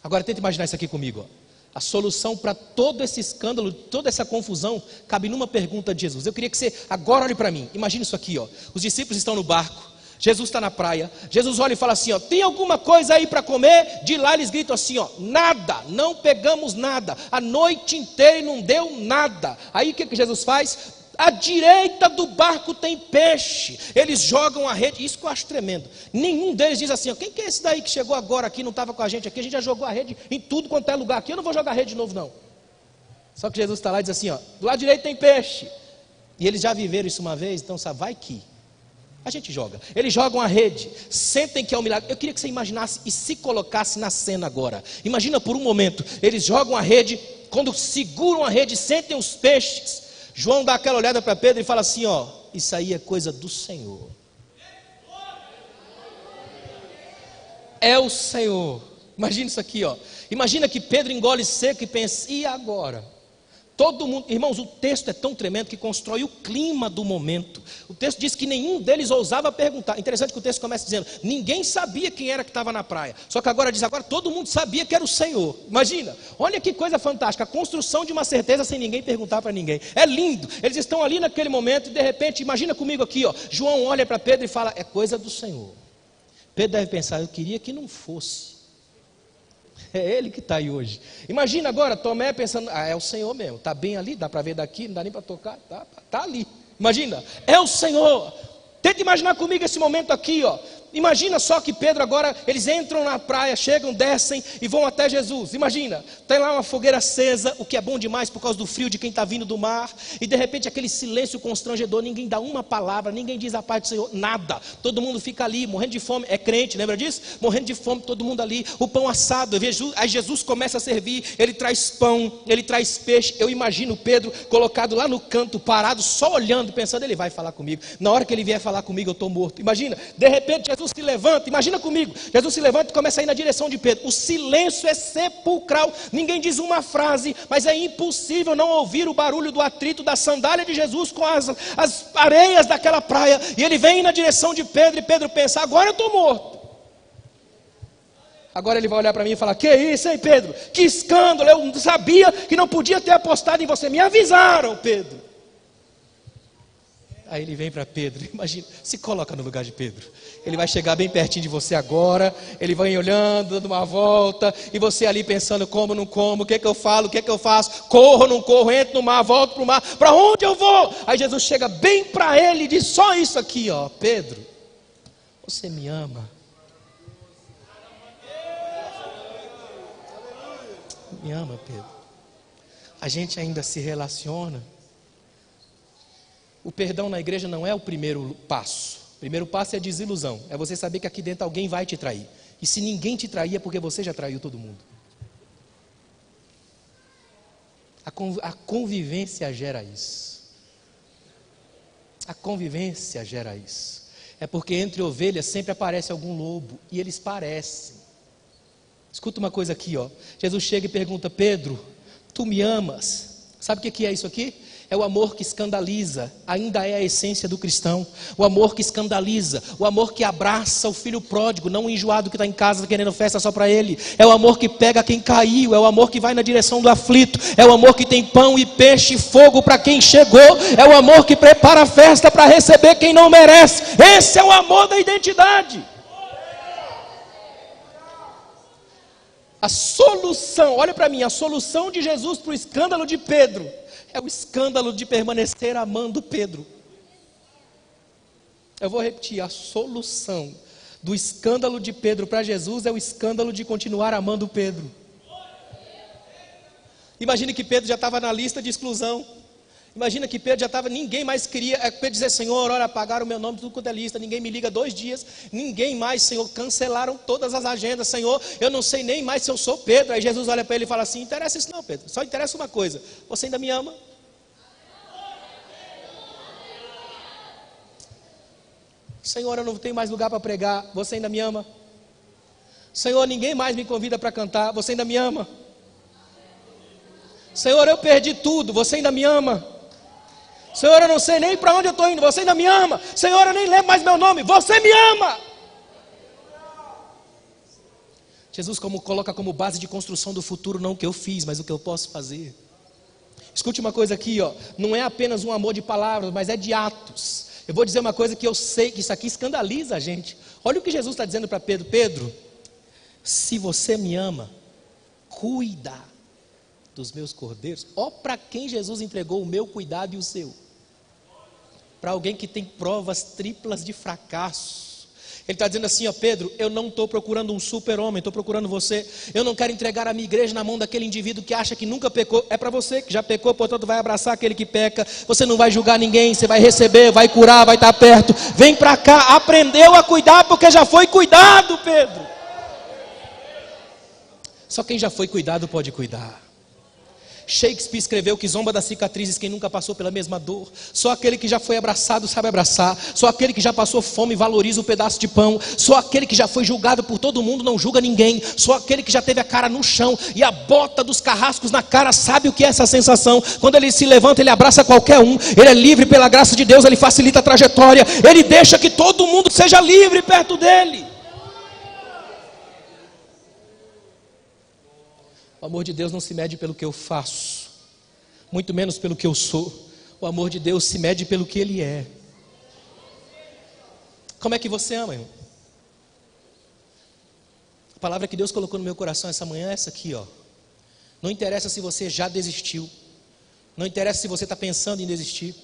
Agora tenta imaginar isso aqui comigo, ó. A solução para todo esse escândalo, toda essa confusão, cabe numa pergunta de Jesus. Eu queria que você agora olhe para mim, imagine isso aqui, ó. Os discípulos estão no barco, Jesus está na praia, Jesus olha e fala assim, ó, tem alguma coisa aí para comer? De lá eles gritam assim, ó, nada, não pegamos nada, a noite inteira e não deu nada. Aí o que Jesus faz? À direita do barco tem peixe. Eles jogam a rede. Isso que eu acho tremendo. Nenhum deles diz assim, ó, quem que é esse daí que chegou agora aqui, não estava com a gente aqui? A gente já jogou a rede em tudo quanto é lugar aqui. Eu não vou jogar a rede de novo não. Só que Jesus está lá e diz assim, ó, do lado direito tem peixe. E eles já viveram isso uma vez, então sabe, vai que a gente joga. Eles jogam a rede, sentem que é um milagre. Eu queria que você imaginasse e se colocasse na cena agora. Imagina por um momento, eles jogam a rede, quando seguram a rede, sentem os peixes. João dá aquela olhada para Pedro e fala assim, ó, isso aí é coisa do Senhor. É o Senhor. Imagina isso aqui, ó. Imagina que Pedro engole seco e pensa, e agora? Todo mundo, irmãos, o texto é tão tremendo que constrói o clima do momento. O texto diz que nenhum deles ousava perguntar. Interessante que o texto começa dizendo, ninguém sabia quem era que estava na praia. Só que agora diz, agora todo mundo sabia que era o Senhor. Imagina, olha que coisa fantástica, a construção de uma certeza sem ninguém perguntar para ninguém. É lindo, eles estão ali naquele momento e de repente, imagina comigo aqui, ó, João olha para Pedro e fala, é coisa do Senhor. Pedro deve pensar, eu queria que não fosse. É ele que está aí hoje. Imagina agora Tomé pensando, é o Senhor mesmo, está bem ali, dá para ver daqui, não dá nem para tocar, tá ali. Imagina, é o Senhor. Tenta imaginar comigo esse momento aqui, ó. Imagina só que Pedro agora, eles entram na praia, chegam, descem e vão até Jesus. Imagina, tem lá uma fogueira acesa, o que é bom demais por causa do frio de quem está vindo do mar. E de repente aquele silêncio constrangedor, ninguém dá uma palavra, ninguém diz a paz do Senhor, nada. Todo mundo fica ali, morrendo de fome, é crente, lembra disso? Morrendo de fome, todo mundo ali, o pão assado. Aí Jesus começa a servir, ele traz pão, ele traz peixe. Eu imagino Pedro colocado lá no canto, parado, só olhando, pensando, ele vai falar comigo. Na hora que ele vier falar comigo, eu estou morto. Imagina, de repente Jesus se levanta, imagina comigo, Jesus se levanta e começa a ir na direção de Pedro. O silêncio é sepulcral, ninguém diz uma frase, mas é impossível não ouvir o barulho do atrito da sandália de Jesus com as areias daquela praia. E ele vem na direção de Pedro e Pedro pensa, agora eu estou morto. Agora ele vai olhar para mim e falar, que isso, hein, Pedro? Que escândalo, eu sabia que não podia ter apostado em você, me avisaram, Pedro. Aí ele vem para Pedro, imagina, se coloca no lugar de Pedro. Ele vai chegar bem pertinho de você agora, ele vai olhando, dando uma volta, e você ali pensando, como, não como, o que é que eu falo, o que é que eu faço, corro, não corro, entro no mar, volto para o mar, para onde eu vou? Aí Jesus chega bem para ele e diz só isso aqui, ó, Pedro, você me ama? Me ama, Pedro? A gente ainda se relaciona? O perdão na igreja não é o primeiro passo. O primeiro passo é a desilusão. É você saber que aqui dentro alguém vai te trair. E se ninguém te trair é porque você já traiu todo mundo. A convivência gera isso. A convivência gera isso. É porque entre ovelhas sempre aparece algum lobo. E eles parecem. Escuta uma coisa aqui, ó. Jesus chega e pergunta, Pedro, tu me amas? Sabe o que é isso aqui? É o amor que escandaliza, ainda é a essência do cristão. O amor que escandaliza, o amor que abraça o filho pródigo, não o enjoado que está em casa querendo festa só para ele. É o amor que pega quem caiu, é o amor que vai na direção do aflito. É o amor que tem pão e peixe e fogo para quem chegou. É o amor que prepara a festa para receber quem não merece. Esse é o amor da identidade. A solução, olha para mim, a solução de Jesus para o escândalo de Pedro é o escândalo de permanecer amando Pedro. Eu vou repetir, a solução do escândalo de Pedro para Jesus é o escândalo de continuar amando Pedro. Imagine que Pedro já estava na lista de exclusão. Imagina que Pedro já estava, ninguém mais queria, Pedro dizer, Senhor, olha, apagaram o meu nome, tudo quanto é lista, ninguém me liga 2 dias, ninguém mais, Senhor, cancelaram todas as agendas, Senhor, eu não sei nem mais se eu sou Pedro. Aí Jesus olha para ele e fala assim, interessa isso não, Pedro, só interessa uma coisa, você ainda me ama? Senhor, eu não tenho mais lugar para pregar, você ainda me ama? Senhor, ninguém mais me convida para cantar, você ainda me ama? Senhor, eu perdi tudo, você ainda me ama? Senhor, eu não sei nem para onde eu estou indo, você ainda me ama? Senhor, eu nem lembro mais meu nome, você me ama? Jesus coloca como base de construção do futuro não o que eu fiz, mas o que eu posso fazer. Escute uma coisa aqui, ó, não é apenas um amor de palavras, mas é de atos. Eu vou dizer uma coisa que eu sei que isso aqui escandaliza a gente. Olha o que Jesus está dizendo para Pedro. Pedro, se você me ama, cuida dos meus cordeiros. Ó, para quem Jesus entregou o meu cuidado e o seu? Para alguém que tem provas triplas de fracasso. Ele está dizendo assim, ó, Pedro, eu não estou procurando um super-homem, estou procurando você. Eu não quero entregar a minha igreja na mão daquele indivíduo que acha que nunca pecou. É para você que já pecou, portanto vai abraçar aquele que peca. Você não vai julgar ninguém, você vai receber, vai curar, vai estar perto. Vem para cá, aprendeu a cuidar porque já foi cuidado, Pedro. Só quem já foi cuidado pode cuidar. Shakespeare escreveu que zomba das cicatrizes quem nunca passou pela mesma dor. Só aquele que já foi abraçado sabe abraçar. Só aquele que já passou fome valoriza o pedaço de pão. Só aquele que já foi julgado por todo mundo não julga ninguém. Só aquele que já teve a cara no chão e a bota dos carrascos na cara sabe o que é essa sensação. Quando ele se levanta, ele abraça qualquer um. Ele é livre pela graça de Deus, ele facilita a trajetória. Ele deixa que todo mundo seja livre perto dele. O amor de Deus não se mede pelo que eu faço, muito menos pelo que eu sou. O amor de Deus se mede pelo que Ele é. Como é que você ama, irmão? A palavra que Deus colocou no meu coração essa manhã é essa aqui, ó. Não interessa se você já desistiu. Não interessa se você está pensando em desistir.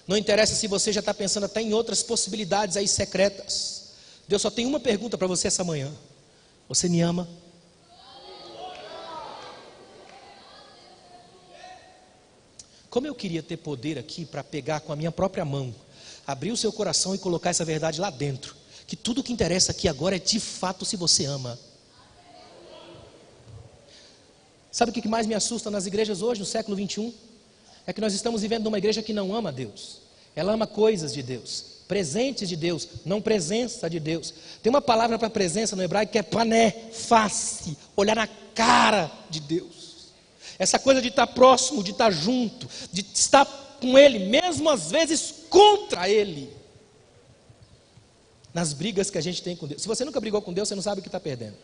Não interessa se você já está pensando até em outras possibilidades aí secretas. Deus só tem uma pergunta para você essa manhã. Você me ama? Como eu queria ter poder aqui para pegar com a minha própria mão, abrir o seu coração e colocar essa verdade lá dentro. Que tudo que interessa aqui agora é de fato se você ama. Sabe o que mais me assusta nas igrejas hoje, no século 21? É que nós estamos vivendo numa igreja que não ama Deus. Ela ama coisas de Deus, presentes de Deus, não presença de Deus. Tem uma palavra para presença no hebraico que é pané, face, olhar na cara de Deus. Essa coisa de estar próximo, de estar junto, de estar com Ele, mesmo às vezes contra Ele. Nas brigas que a gente tem com Deus. Se você nunca brigou com Deus, você não sabe o que está perdendo.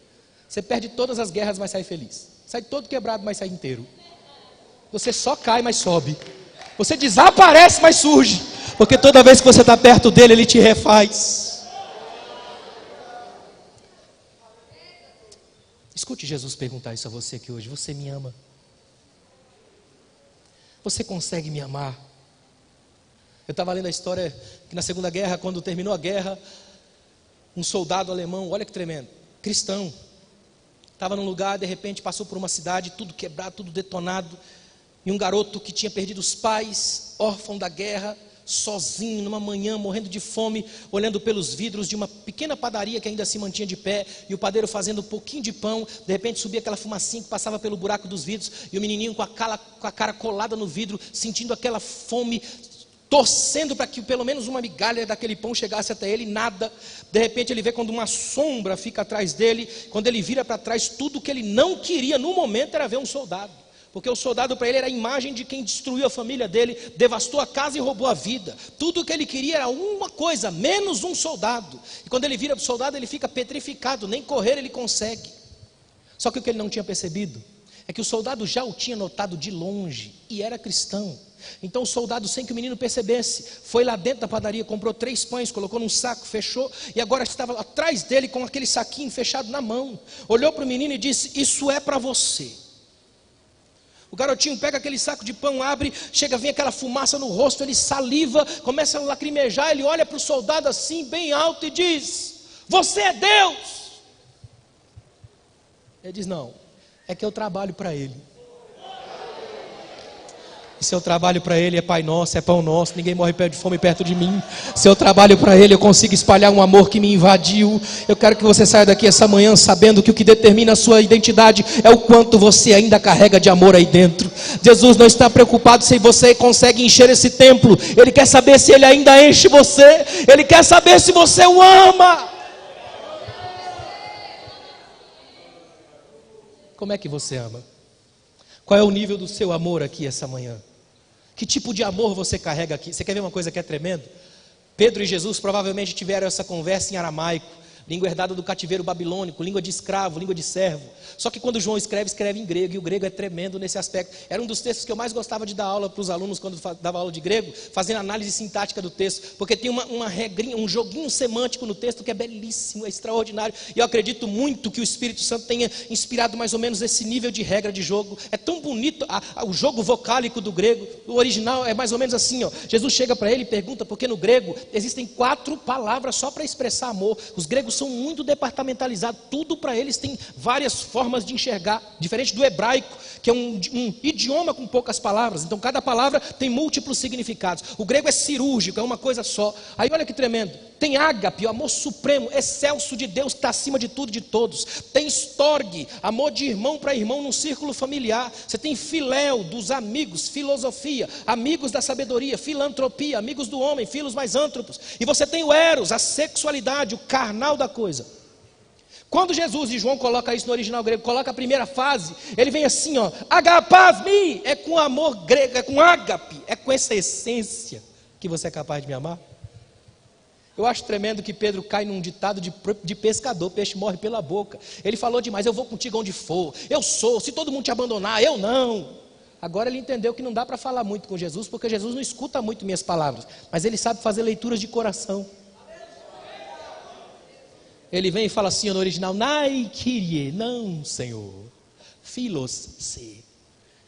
Você perde todas as guerras, mas sai feliz. Sai todo quebrado, mas sai inteiro. Você só cai, mas sobe. Você desaparece, mas surge. Porque toda vez que você está perto dele, Ele te refaz. Escute Jesus perguntar isso a você aqui hoje. Você me ama? Você consegue me amar? Eu estava lendo a história que na Segunda Guerra, quando terminou a guerra, um soldado alemão, olha que tremendo, cristão, estava num lugar, de repente passou por uma cidade, tudo quebrado, tudo detonado, e um garoto que tinha perdido os pais, órfão da guerra, sozinho, numa manhã, morrendo de fome, olhando pelos vidros de uma pequena padaria que ainda se mantinha de pé, e o padeiro fazendo um pouquinho de pão, de repente subia aquela fumacinha que passava pelo buraco dos vidros, e o menininho com a cara colada no vidro, sentindo aquela fome, torcendo para que pelo menos uma migalha daquele pão chegasse até ele, nada. De repente ele vê quando uma sombra fica atrás dele, quando ele vira para trás, tudo que ele não queria no momento era ver um soldado. Porque o soldado para ele era a imagem de quem destruiu a família dele, devastou a casa e roubou a vida. Tudo o que ele queria era uma coisa, menos um soldado. E quando ele vira para o soldado, ele fica petrificado, nem correr ele consegue. Só que o que ele não tinha percebido é que o soldado já o tinha notado de longe e era cristão. Então o soldado, sem que o menino percebesse, foi lá dentro da padaria, comprou 3 pães, colocou num saco, fechou, e agora estava atrás dele com aquele saquinho fechado na mão. Olhou para o menino e disse: isso é para você. O garotinho pega aquele saco de pão, abre, chega, vem aquela fumaça no rosto, ele saliva, começa a lacrimejar, ele olha para o soldado assim, bem alto, e diz: você é Deus. Ele diz: não, é que eu trabalho para Ele. Se eu trabalho para Ele é Pai Nosso, é Pão Nosso, ninguém morre de fome perto de mim. Se eu trabalho para Ele, eu consigo espalhar um amor que me invadiu. Eu quero que você saia daqui essa manhã sabendo que o que determina a sua identidade é o quanto você ainda carrega de amor aí dentro. Jesus não está preocupado se você consegue encher esse templo. Ele quer saber se Ele ainda enche você. Ele quer saber se você o ama. Como é que você ama? Qual é o nível do seu amor aqui essa manhã? Que tipo de amor você carrega aqui? Você quer ver uma coisa que é tremendo? Pedro e Jesus provavelmente tiveram essa conversa em aramaico, língua herdada do cativeiro babilônico, língua de escravo, língua de servo. Só que quando João escreve em grego, e o grego é tremendo nesse aspecto. Era um dos textos que eu mais gostava de dar aula para os alunos quando dava aula de grego, fazendo análise sintática do texto, porque tem uma regrinha, um joguinho semântico no texto que é belíssimo, é extraordinário, e eu acredito muito que o Espírito Santo tenha inspirado mais ou menos esse nível de regra de jogo. É tão bonito o jogo vocálico do grego. O original é mais ou menos assim, ó. Jesus chega para ele e pergunta, porque no grego existem 4 palavras só para expressar amor. Os gregos são muito departamentalizados, tudo para eles tem várias formas de enxergar, diferente do hebraico, que é um idioma com poucas palavras. Então cada palavra tem múltiplos significados. O grego é cirúrgico, é uma coisa só. Aí olha que tremendo, tem ágape, o amor supremo, excelso de Deus, que está acima de tudo e de todos. Tem storge, amor de irmão para irmão num círculo familiar. Você tem filéu, dos amigos, filosofia, amigos da sabedoria, filantropia, amigos do homem, filos mais ântropos. E você tem o eros, a sexualidade, o carnal da coisa. Quando Jesus e João coloca isso no original grego, coloca a primeira fase, ele vem assim, ó, agapasmi, é com amor grego, é com ágape, é com essa essência que você é capaz de me amar. Eu acho tremendo que Pedro cai num ditado de pescador: peixe morre pela boca. Ele falou demais: eu vou contigo onde for, eu sou, se todo mundo te abandonar, eu não. Agora ele entendeu que não dá para falar muito com Jesus, porque Jesus não escuta muito minhas palavras, mas ele sabe fazer leituras de coração. Ele vem e fala assim no original: Nai Kyrie, não, Senhor, Philos se.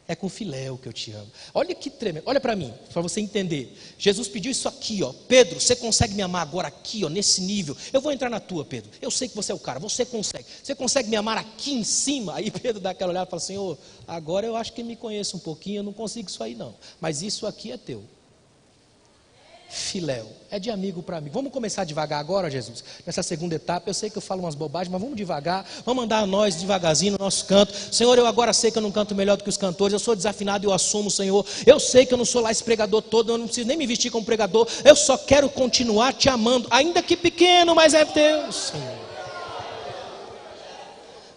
É com filéu que eu te amo. Olha que tremendo, olha para mim, para você entender. Jesus pediu isso aqui, ó. Pedro, você consegue me amar agora aqui, ó, nesse nível? Eu vou entrar na tua, Pedro. Eu sei que você é o cara, você consegue. Você consegue me amar aqui em cima? Aí Pedro dá aquela olhada e fala: Senhor, agora eu acho que me conheço um pouquinho, eu não consigo isso aí não. Mas isso aqui é teu. Filéu, é de amigo para amigo. Vamos começar devagar agora, Jesus, nessa segunda etapa. Eu sei que eu falo umas bobagens, mas vamos devagar. Vamos andar nós devagarzinho no nosso canto. Senhor, eu agora sei que eu não canto melhor do que os cantores. Eu sou desafinado e eu assumo, Senhor. Eu sei que eu não sou lá esse pregador todo, eu não preciso nem me vestir como pregador. Eu só quero continuar te amando, ainda que pequeno, mas é teu, Senhor.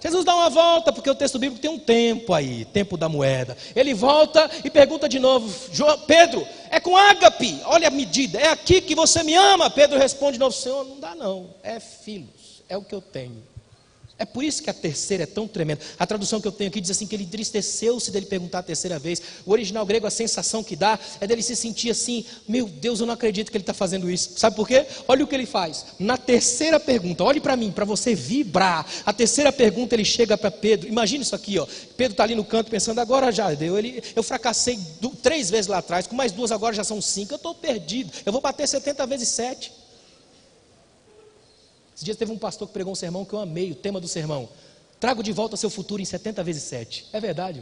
Jesus dá uma volta, porque o texto bíblico tem um tempo aí, tempo da moeda. Ele volta e pergunta de novo: Pedro, é com ágape, olha a medida, é aqui que você me ama? Pedro responde de novo: Senhor, não dá não, é filhos, é o que eu tenho. É por isso que a terceira é tão tremenda. A tradução que eu tenho aqui diz assim, que ele entristeceu-se dele perguntar a terceira vez. O original grego, a sensação que dá é dele se sentir assim: meu Deus, eu não acredito que ele está fazendo isso. Sabe por quê? Olha o que ele faz. Na terceira pergunta, olhe para mim, para você vibrar. A terceira pergunta, ele chega para Pedro. Imagina isso aqui, ó. Pedro está ali no canto pensando: agora já deu. Eu fracassei 3 vezes lá atrás, com mais 2 agora já são 5. Eu estou perdido. Eu vou bater 70 vezes 7. Esses dias teve um pastor que pregou um sermão que eu amei, o tema do sermão: trago de volta seu futuro em 70 vezes 7. É verdade,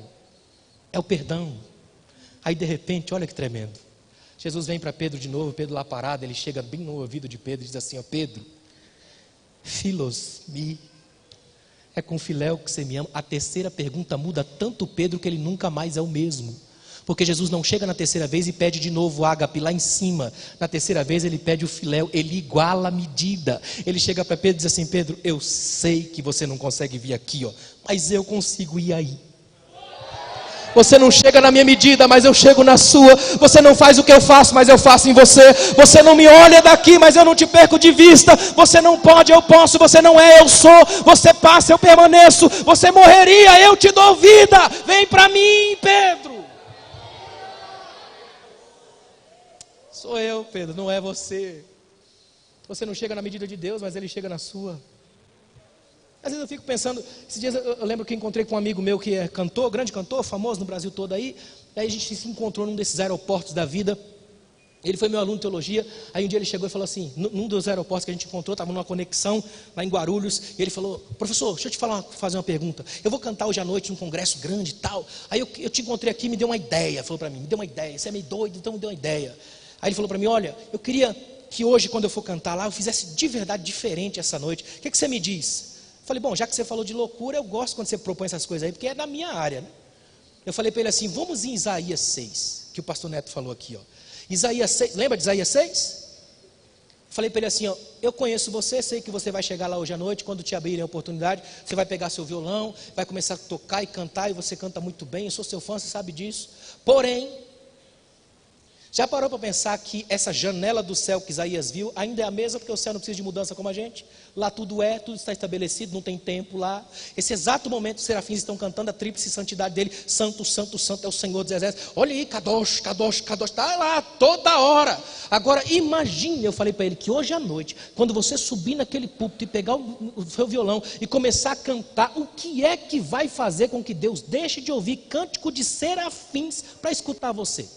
é o perdão. Aí de repente, olha que tremendo, Jesus vem para Pedro de novo, Pedro lá parado, ele chega bem no ouvido de Pedro e diz assim: ó, Pedro, Philos me, é com filéu que você me ama. A terceira pergunta muda tanto Pedro que ele nunca mais é o mesmo. Porque Jesus não chega na terceira vez e pede de novo o ágape lá em cima. Na terceira vez ele pede o filéu, ele iguala a medida. Ele chega para Pedro e diz assim: Pedro, eu sei que você não consegue vir aqui, ó, mas eu consigo ir aí. Você não chega na minha medida, mas eu chego na sua. Você não faz o que eu faço, mas eu faço em você. Você não me olha daqui, mas eu não te perco de vista. Você não pode, eu posso. Você não é, eu sou. Você passa, eu permaneço. Você morreria, eu te dou vida. Vem para mim, Pedro. Sou eu, Pedro, não é você. Você não chega na medida de Deus, mas Ele chega na sua. Às vezes eu fico pensando, esses dias eu lembro que encontrei com um amigo meu que é cantor, grande cantor, famoso no Brasil todo aí. Aí a gente se encontrou num desses aeroportos da vida. Ele foi meu aluno de teologia. Aí um dia ele chegou e falou assim, num dos aeroportos que a gente encontrou, estava numa conexão lá em Guarulhos, e ele falou: professor, deixa eu te fazer uma pergunta. Eu vou cantar hoje à noite num congresso grande e tal. Aí eu te encontrei aqui, me deu uma ideia. Falou para mim, me deu uma ideia. Você é meio doido, então me deu uma ideia. Aí ele falou para mim: olha, eu queria que hoje, quando eu for cantar lá, eu fizesse de verdade diferente essa noite. O que você me diz? Eu falei: bom, já que você falou de loucura, eu gosto quando você propõe essas coisas aí, porque é da minha área, né? Eu falei para ele assim: vamos em Isaías 6, que o pastor Neto falou aqui, ó. Isaías 6, lembra de Isaías 6? Falei para ele assim, ó: eu conheço você, sei que você vai chegar lá hoje à noite, quando te abrirem a oportunidade, você vai pegar seu violão, vai começar a tocar e cantar, e você canta muito bem, eu sou seu fã, você sabe disso. Porém, já parou para pensar que essa janela do céu que Isaías viu ainda é a mesma, porque o céu não precisa de mudança como a gente? Lá tudo está estabelecido, não tem tempo lá. Esse exato momento os serafins estão cantando a tríplice santidade dele: santo, santo, santo é o Senhor dos exércitos. Olha aí, Kadosh, Kadosh, Kadosh, está lá toda hora. Agora imagine, eu falei para ele, que hoje à noite, quando você subir naquele púlpito e pegar o seu violão e começar a cantar, o que é que vai fazer com que Deus deixe de ouvir cântico de serafins para escutar você?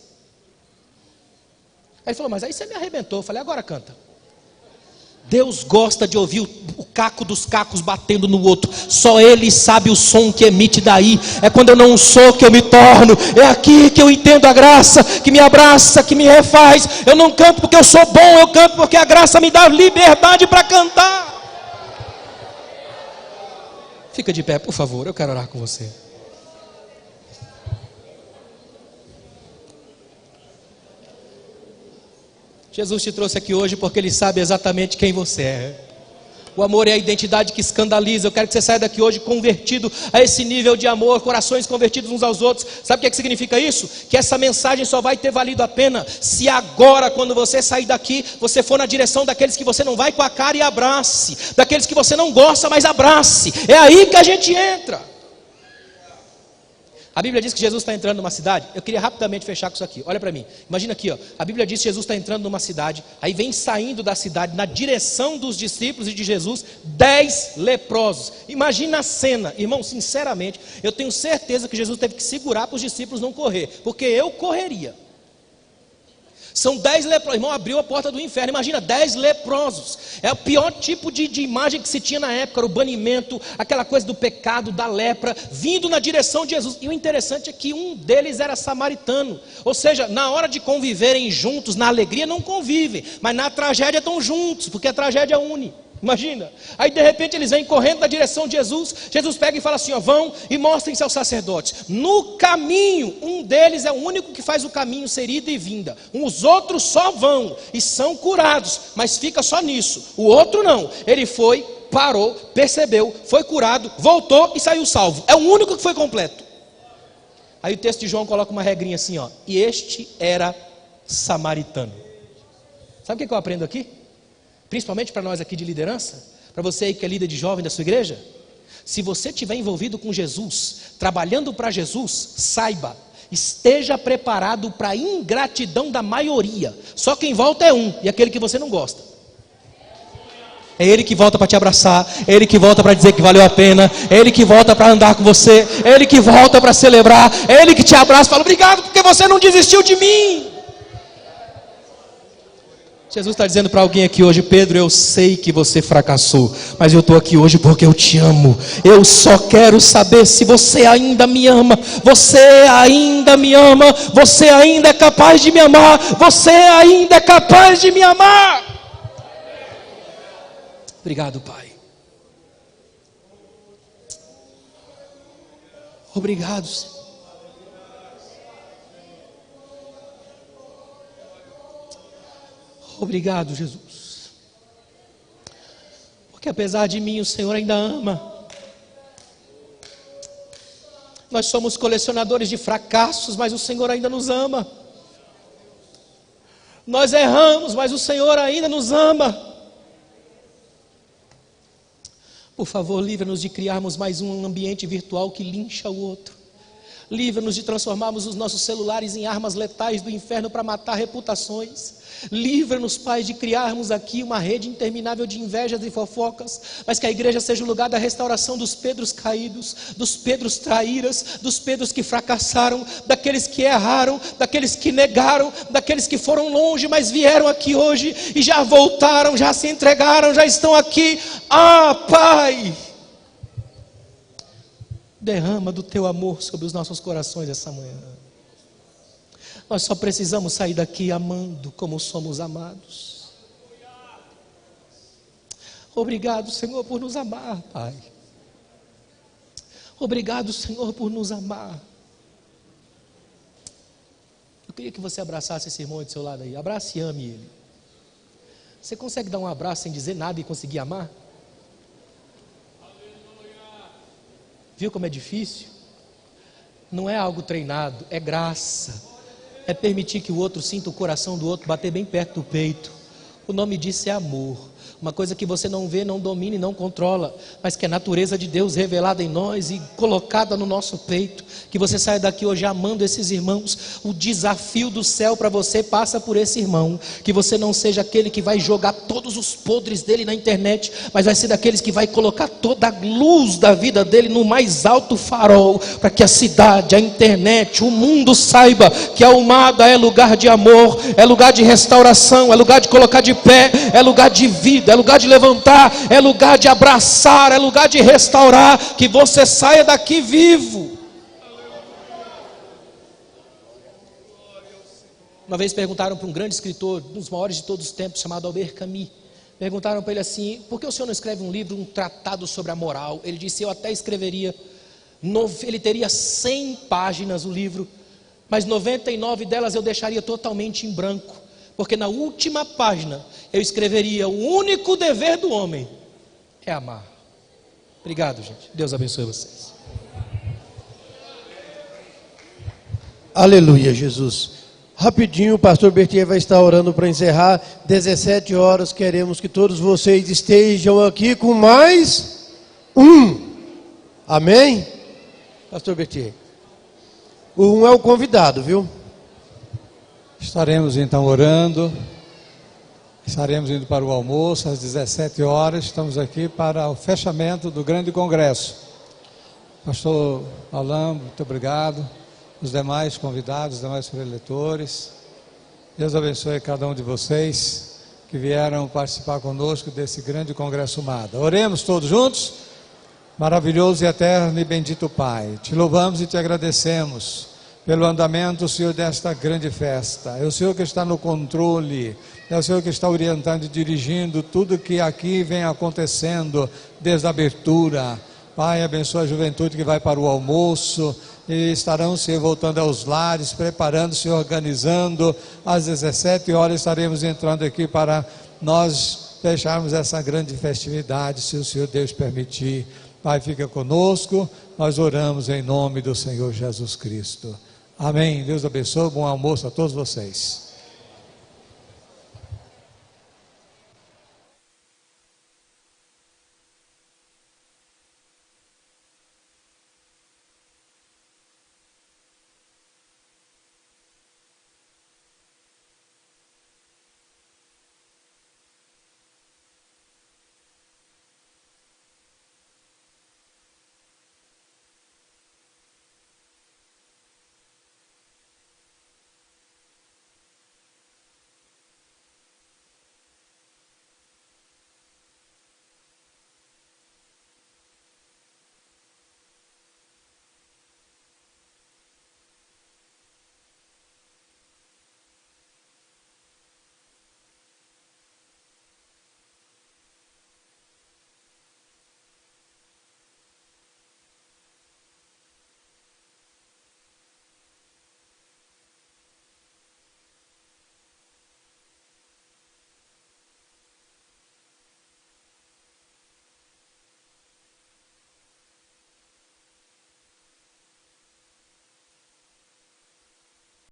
Aí ele falou: mas aí você me arrebentou. Eu falei: agora canta. Deus gosta de ouvir o caco dos cacos batendo no outro. Só Ele sabe o som que emite daí. É quando eu não sou que eu me torno. É aqui que eu entendo a graça que me abraça, que me refaz. Eu não canto porque eu sou bom, eu canto porque a graça me dá liberdade para cantar. Fica de pé, por favor, eu quero orar com você. Jesus te trouxe aqui hoje porque Ele sabe exatamente quem você é. O amor é a identidade que escandaliza. Eu quero que você saia daqui hoje convertido a esse nível de amor, corações convertidos uns aos outros. Sabe o que significa isso? Que essa mensagem só vai ter valido a pena se agora, quando você sair daqui, você for na direção daqueles que você não vai com a cara e abrace, daqueles que você não gosta, mas abrace. É aí que a gente entra. A Bíblia diz que Jesus está entrando numa cidade. Eu queria rapidamente fechar com isso aqui. Olha para mim, imagina aqui, ó. A Bíblia diz que Jesus está entrando numa cidade. Aí vem saindo da cidade, na direção dos discípulos e de Jesus, 10 leprosos. Imagina a cena, irmão. Sinceramente, eu tenho certeza que Jesus teve que segurar para os discípulos não correr, porque eu correria. São 10 leprosos, irmão, abriu a porta do inferno. Imagina, 10 leprosos. É o pior tipo de imagem que se tinha na época. Era o banimento, aquela coisa do pecado, da lepra, vindo na direção de Jesus. E o interessante é que um deles era samaritano. Ou seja, na hora de conviverem juntos, na alegria não convivem, mas na tragédia estão juntos, porque a tragédia une. Imagina, aí de repente eles vêm correndo na direção de Jesus. Jesus pega e fala assim, ó: vão e mostrem-se aos sacerdotes. No caminho, um deles é o único que faz o caminho ser ida e vinda. Os outros só vão e são curados, mas fica só nisso. O outro não, ele foi, parou, percebeu, foi curado, voltou e saiu salvo. É o único que foi completo. Aí o texto de João coloca uma regrinha assim, ó: e este era samaritano. Sabe o que eu aprendo aqui? Principalmente para nós aqui de liderança, para você aí que é líder de jovem da sua igreja. Se você estiver envolvido com Jesus, trabalhando para Jesus, saiba, esteja preparado para a ingratidão da maioria. Só quem volta é um, e aquele que você não gosta. É ele que volta para te abraçar, é ele que volta para dizer que valeu a pena, é ele que volta para andar com você, é ele que volta para celebrar, é ele que te abraça e fala: obrigado porque você não desistiu de mim. Jesus está dizendo para alguém aqui hoje: Pedro, eu sei que você fracassou, mas eu estou aqui hoje porque eu te amo. Eu só quero saber se você ainda me ama. Você ainda me ama. Você ainda é capaz de me amar. Você ainda é capaz de me amar. Obrigado, Pai. Obrigado, Senhor. Obrigado, Jesus. Porque apesar de mim, o Senhor ainda ama. Nós somos colecionadores de fracassos, mas o Senhor ainda nos ama. Nós erramos, mas o Senhor ainda nos ama. Por favor, livra-nos de criarmos mais um ambiente virtual que lincha o outro. Livra-nos de transformarmos os nossos celulares em armas letais do inferno para matar reputações. Livra-nos, Pai, de criarmos aqui uma rede interminável de invejas e fofocas, mas que a igreja seja o lugar da restauração dos Pedros caídos, dos Pedros traíras, dos Pedros que fracassaram, daqueles que erraram, daqueles que negaram, daqueles que foram longe, mas vieram aqui hoje e já voltaram, já se entregaram, já estão aqui. Pai, derrama do teu amor sobre os nossos corações essa manhã. Nós só precisamos sair daqui amando como somos amados. Obrigado, Senhor, por nos amar, Pai. Obrigado, Senhor, por nos amar. Eu queria que você abraçasse esse irmão do seu lado aí. Abrace e ame ele. Você consegue dar um abraço sem dizer nada e conseguir amar? Viu como é difícil? Não é algo treinado, é graça. É permitir que o outro sinta o coração do outro bater bem perto do peito. O nome disso é amor. Uma coisa que você não vê, não domina e não controla, mas que é a natureza de Deus revelada em nós e colocada no nosso peito. Que você saia daqui hoje amando esses irmãos. O desafio do céu para você passa por esse irmão. Que você não seja aquele que vai jogar todos os podres dele na internet, mas vai ser daqueles que vai colocar toda a luz da vida dele no mais alto farol, para que a cidade, a internet, o mundo saiba que a Almada é lugar de amor, é lugar de restauração, é lugar de colocar de pé, é lugar de vida, é lugar de levantar, é lugar de abraçar, é lugar de restaurar. Que você saia daqui vivo. Uma vez perguntaram para um grande escritor, um dos maiores de todos os tempos, chamado Albert Camus. Perguntaram para ele assim: por que o senhor não escreve um livro, um tratado sobre a moral? Ele disse: eu até escreveria, ele teria 100 páginas o livro, mas 99 delas eu deixaria totalmente em branco, porque na última página eu escreveria: o único dever do homem é amar. Obrigado, gente. Deus abençoe vocês. Aleluia, Jesus. Rapidinho, o pastor Bertier vai estar orando para encerrar. 17 horas, queremos que todos vocês estejam aqui com mais um. Amém? Pastor Bertier. O um é o convidado, viu? Estaremos então orando. Estaremos indo para o almoço às 17 horas. Estamos aqui para o fechamento do grande congresso. Pastor Alain, muito obrigado. Os demais convidados, os demais preletores. Deus abençoe cada um de vocês que vieram participar conosco desse grande congresso Almada. Oremos todos juntos. Maravilhoso e eterno e bendito Pai, te louvamos e te agradecemos pelo andamento, Senhor, desta grande festa. É o Senhor que está no controle, é o Senhor que está orientando e dirigindo tudo que aqui vem acontecendo desde a abertura. Pai, abençoa a juventude que vai para o almoço e estarão, Senhor, voltando aos lares, preparando-se, organizando. Às 17 horas estaremos entrando aqui para nós fecharmos essa grande festividade, se o Senhor Deus permitir. Pai, fica conosco, nós oramos em nome do Senhor Jesus Cristo. Amém. Deus abençoe, bom almoço a todos vocês.